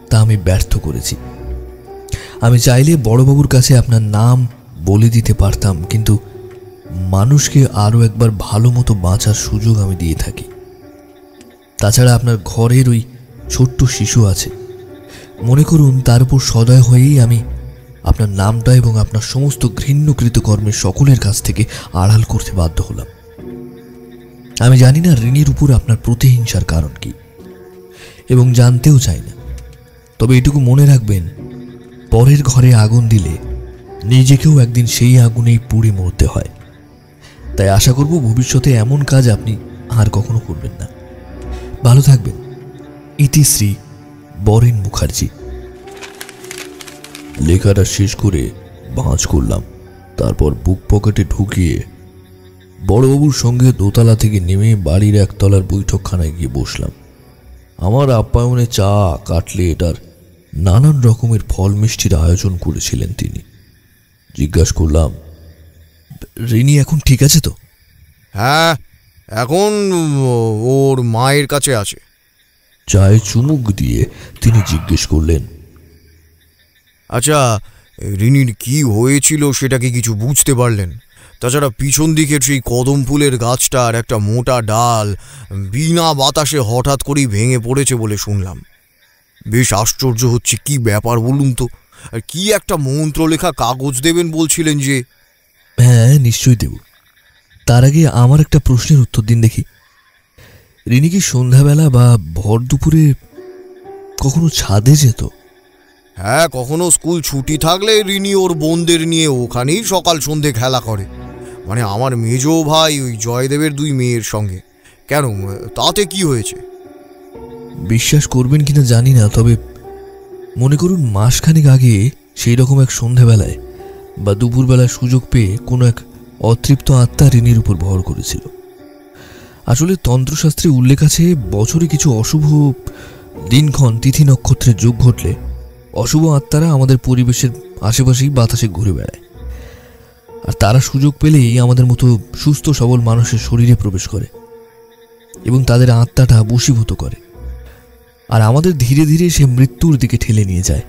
তা আমি ব্যর্থ করেছি। আমি চাইলে বড়বাবুর কাছে আপনার নাম বলে দিতে পারতাম, কিন্তু মানুষকে আরও একবার ভালো মতো বাঁচার সুযোগ আমি দিয়ে থাকি। তাছাড়া আপনার ঘরের ওই ছোট্ট শিশু আছে, মনে করুন তার উপর সদয় হয়েই আমি আপনার নামটা এবং আপনার সমস্ত ঘৃণ্যকৃত কর্মের সকলের কাছ থেকে আড়াল করতে বাধ্য হলাম। আমি জানি না রিনির উপর আপনার প্রতিহিংসার কারণ কি, এবং জানতেও চাই না। তবে এটুকু মনে রাখবেন, পরের ঘরে আগুন দিলে নিজেকেও একদিন সেই আগুনেই পুড়ে মরতে হয়। তাই আশা করব ভবিষ্যতে এমন কাজ আপনি আর কখনো করবেন না। ভালো থাকবেন। ইতিশ্রী বরেন মুখার্জি। লেখাটা শেষ করে ভাঁজ করলাম, তারপর বুক পকেটে ঢুকিয়ে বড়বাবুর সঙ্গে দোতলা থেকে নেমে বাড়ির একতলার বৈঠকখানায় গিয়ে বসলাম। আমার আপ্যায়নে চা, কাটলেট আর নানান রকমের ফল মিষ্টির আয়োজন করেছিলেন তিনি। জিজ্ঞাসা করলাম, রিনি এখন ঠিক আছে তো? হ্যাঁ, এখন ওর মায়ের কাছে আছে। চায়ে চুমুক দিয়ে তিনি জিজ্ঞেস করলেন, আচ্ছা, রিনির কি হয়েছিল সেটা কি কিছু বুঝতে পারলেন? তাছাড়া পিছন দিকের সেই কদম ফুলের গাছটার একটা মোটা ডাল বিনা বাতাসে হঠাৎ করেই ভেঙে পড়েছে বলে শুনলাম। বেশ আশ্চর্য হচ্ছে, কি ব্যাপার বলুন তো? আর কি একটা মন্ত্র লেখা কাগজ দেবেন বলছিলেন যে? হ্যাঁ, নিশ্চয়ই দেব। তার আগে আমার একটা প্রশ্নের উত্তর দিন দেখি। রিনি কি সন্ধ্যাবেলা বা ভর দুপুরে কখনো ছাদে যেত? হ্যাঁ, কখনো স্কুল ছুটি থাকলে রিনি ওর বোনদের নিয়ে ওখানেই সকাল সন্ধে খেলা করে। মানে আমার মেজো ভাই ওই জয়দেবের 2 মেয়ের সঙ্গে। কেন, তাতে কি হয়েছে? বিশ্বাস করবেন কিনা জানি না, তবে মনে করুন মাসখানেক আগে সেই রকম এক সন্ধ্যাবেলায় বা দুপুরবেলায় সুযোগ পেয়ে কোনো এক অতৃপ্ত আত্মা রিনির উপর ভর করেছিল। আসলে তন্ত্রশাস্ত্রে উল্লেখ আছে, বছরে কিছু অশুভ দিনক্ষণ, তিথি, নক্ষত্রের যোগ ঘটলে অশুভ আত্মারা আমাদের পরিবেশের আশেপাশেই বাতাসে ঘুরে বেড়ায়, আর তারা সুযোগ পেলেই আমাদের মতো সুস্থ সবল মানুষের শরীরে প্রবেশ করে এবং তাদের আত্মাটা বশীভূত করে, আর আমাদের ধীরে ধীরে সে মৃত্যুর দিকে ঠেলে নিয়ে যায়।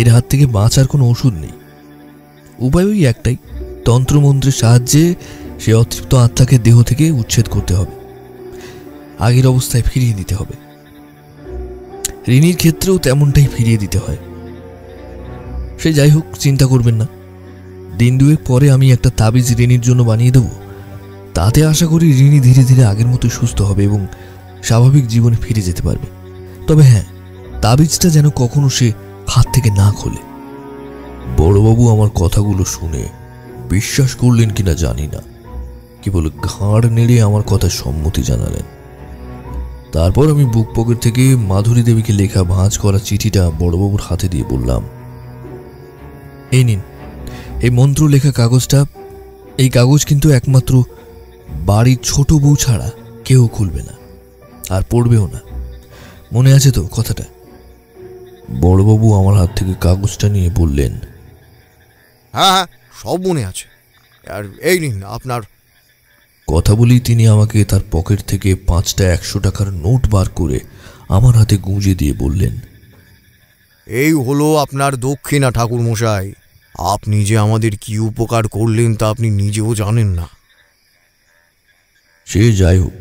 এর হাত থেকে বাঁচার কোনো ওষুধ নেই। উপায় ওই একটাই, তন্ত্রমন্ত্রের সাহায্যে সে অতৃপ্ত আত্মাকে দেহ থেকে উচ্ছেদ করতে হবে, আগের অবস্থায় ফিরিয়ে দিতে হবে। রিনির ক্ষেত্রেও তেমনটাই ফিরিয়ে দিতে হয়। সে যাই হোক, চিন্তা করবেন না। দিন 2 পরে আমি একটা তাবিজ রিনির জন্য বানিয়ে দেব। তাতে আশা করি রিনি ধীরে ধীরে আগের মতো সুস্থ হবে এবং স্বাভাবিক জীবনে ফিরে যেতে পারবে। তবে হ্যাঁ, তাবিজটা যেন কখনো সে হাত থেকে না খোলে। বড়বাবু আমার কথাগুলো শুনে বিশ্বাস করলেন কিনা জানি না, কেবল ঘাড় নেড়ে আমার কথা সম্মতি জানালেন। তারপর আমি বুক পকেট থেকে মাধুরী দেবীকে লেখা ভাঁজ করা চিঠিটা বড়বাবুর হাতে দিয়ে বললাম, এই নিন, এই মন্ত্র লেখা কাগজটা। এই কাগজ কিন্তু একমাত্র বাড়ির ছোট বউ ছাড়া কেউ খুলবে না, আর পড়বেও না। মনে আছে তো কথাটা? বড়বাবু আমার হাত থেকে কাগজটা নিয়ে বললেন, হ্যাঁ হ্যাঁ, সব মনে আছে। আর এই নিন আপনার। কথা বলেই তিনি আমাকে তার পকেট থেকে 5টা 100 টাকার নোট বার করে আমার হাতে গুঁজে দিয়ে বললেন, এই হলো আপনার দক্ষিণা ঠাকুর মশাই। আপনি যে আমাদের কি উপকার করলেন তা আপনি নিজেও জানেন না। সে যাই হোক,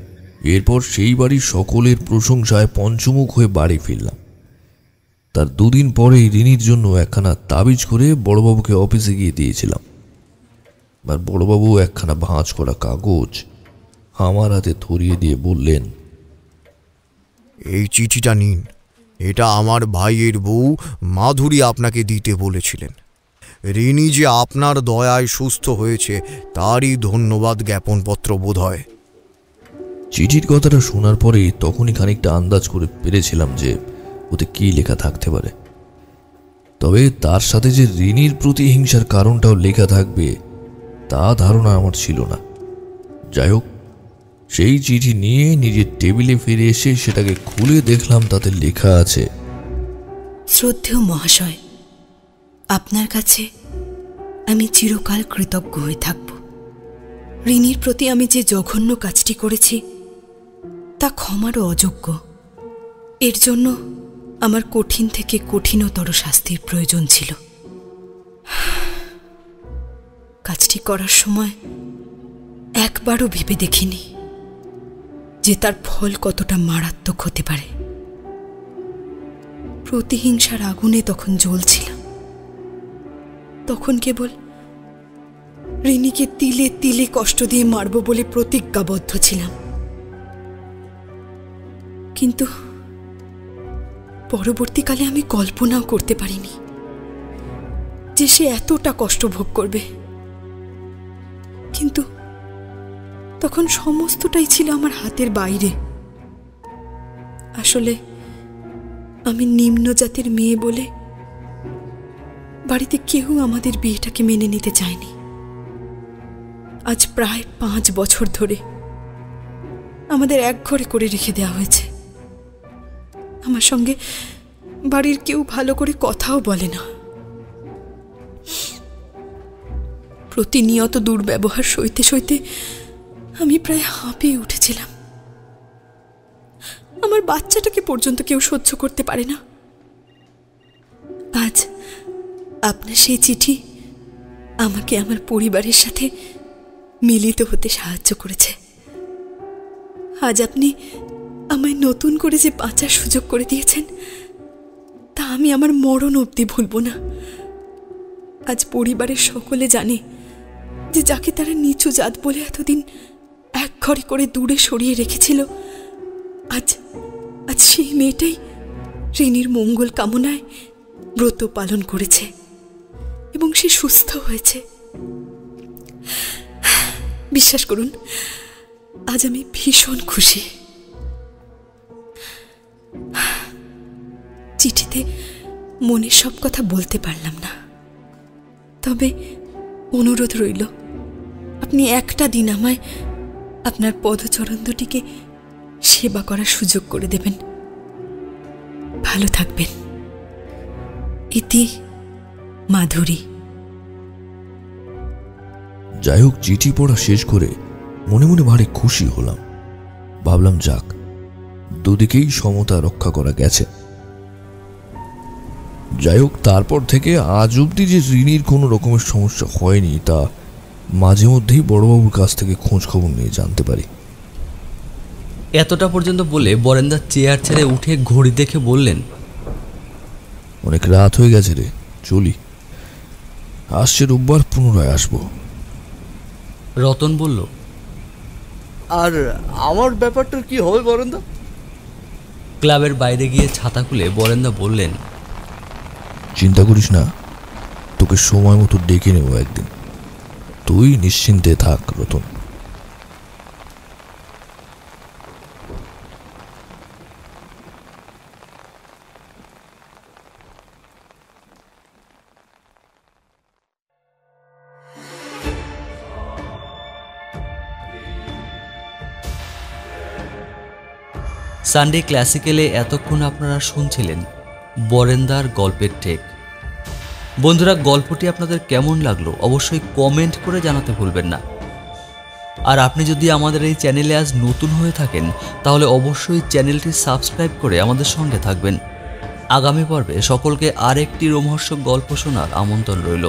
এরপর সেই বাড়ির সকলের প্রশংসায় পঞ্চমুখ হয়ে বাড়ি ফিরলাম। তার 2 দিন পরেই রিনির জন্য একখানা তাবিজ করে বড়বাবুকে অফিসে গিয়ে দিয়েছিলাম। আর বড়বাবু একখানা ভাঁজ করা কাগজ আমার হাতে ধরিয়ে দিয়ে বললেন, এই চিঠিটা নিন। এটা আমার ভাইয়ের বউ মাধুরী আপনাকে দিতে বলেছিলেন। রিনি যে আপনার দয়ায় সুস্থ হয়েছে তারই ধন্যবাদ জ্ঞাপনপত্র বোধ হয়। চিঠির কথাটা শোনার পরেই তখনই খানিকটা আন্দাজ করে পেরেছিলাম যে ওতে কি লেখা থাকতে পারে। তবে তার সাথে যে রিনির প্রতি হিংসার কারণটাও লেখা থাকবে তা ধারণা আমার ছিল না। যাই হোক, সেই চিঠি নিয়ে নিজের টেবিলে ফিরে এসে সেটাকে খুলে দেখলাম তাতে লেখা আছে, শ্রদ্ধেয় মহাশয়, আপনার কাছে আমি চিরকাল কৃতজ্ঞ হয়ে থাকব। রিনির প্রতি আমি যে জঘন্য কাজটি করেছি তা ক্ষমারও অযোগ্য। এর জন্য আমার কঠিন থেকে কঠিনতর শাস্তির প্রয়োজন ছিল। কাজটি করার সময় একবারও ভেবে দেখিনি যে তার ফল কতটা মারাত্মক হতে পারে। প্রতিহিংসার আগুনে তখন জ্বলছিলাম। তখন কেবল রিনিকে তিলে তিলে কষ্ট দিয়ে মারব বলে প্রতিজ্ঞাবদ্ধ ছিলাম। কিন্তু পরবর্তীকালে আমি কল্পনাও করতে পারিনি যে সে এতটা কষ্ট ভোগ করবে। কিন্তু তখন সমস্তটাই ছিল আমার হাতের বাইরে। আসলে আমি নিম্ন জাতের মেয়ে বলে বাড়িতে কেউ আমাদের বিয়েটাকে মেনে নিতে চায়নি। আজ প্রায় 5 বছর ধরে আমাদের এক ঘরে করে রেখে দেওয়া হয়েছে। আমার সঙ্গে বাড়ির কেউ ভালো করে কথাও বলে না। প্রতিনিয়ত দুর্ব্যবহার সইতে সইতে আমি প্রায় হাঁপিয়ে উঠেছিলাম। আমার বাচ্চাটাকে পর্যন্ত কেউ সহ্য করতে পারে না। আজ আপনার সেই চিঠি আমাকে আমার পরিবারের সাথে মিলিত হতে সাহায্য করেছে। আজ আপনি আমায় নতুন করে যে বাঁচার সুযোগ করে দিয়েছেন তা আমি আমার মরণ অবধি ভুলব না। আজ পরিবারের সকলে জানে যে যাকে তারা নিচু জাত বলে এতদিন এক ঘরে করে দূরে সরিয়ে রেখেছিল, আজ আজ সেই মেয়েটাই রিনির মঙ্গল কামনায় ব্রত পালন করেছে এবং সে সুস্থ হয়েছে। বিশ্বাস করুন, আজ আমি ভীষণ খুশি। চিঠিতে মনের সব কথা বলতে পারলাম না, তবে অনুরোধ রইল আপনি একটা দিন আমায় আপনার পদচরণ দুটিকে সেবা করার সুযোগ করে দেবেন। ভালো থাকবেন। ইতি মাধুরী। যাই হোক, চিঠি পড়া শেষ করে মনে মনে ভারী খুশি হলাম। ভাবলাম যাক, দুদিকেই সমতা রক্ষা করা গেছে। যাই হোক, তারপর থেকে আজ অব্দি যে রিনির কোনো রকমের সমস্যা হয়নি তা মাঝে মধ্যেই বড়বাবুর কাছ থেকে খোঁজ খবর নিয়ে জানতে পারি। এতটা পর্যন্ত বলে বরেন্দা চেয়ার ছেড়ে উঠে ঘড়ি দেখে বললেন, অনেক রাত হয়ে গেছে রে, চলি। আসছে রোববার পুনরায় আসবো। রতন বলল, আর আমার ব্যাপারটার কি হবে বরেন্দা? ক্লাবের বাইরে গিয়ে ছাতা খুলে বরেন্দা বললেন, চিন্তা করিস না, তোকে সময় মতো ডেকে নেব একদিন। তুই নিশ্চিন্তে থাক রতন। সানডে ক্লাসিক্যালে এতক্ষণ আপনারা শুনছিলেন বরেন্দার গল্পের টেক। বন্ধুরা, গল্পটি আপনাদের কেমন লাগলো অবশ্যই কমেন্ট করে জানাতে ভুলবেন না। আর আপনি যদি আমাদের এই চ্যানেলে আজ নতুন হয়ে থাকেন তাহলে অবশ্যই চ্যানেলটি সাবস্ক্রাইব করে আমাদের সঙ্গে থাকবেন। আগামী পর্বে সকলকে আরেকটি রোমহর্ষক গল্প শোনার আমন্ত্রণ রইল।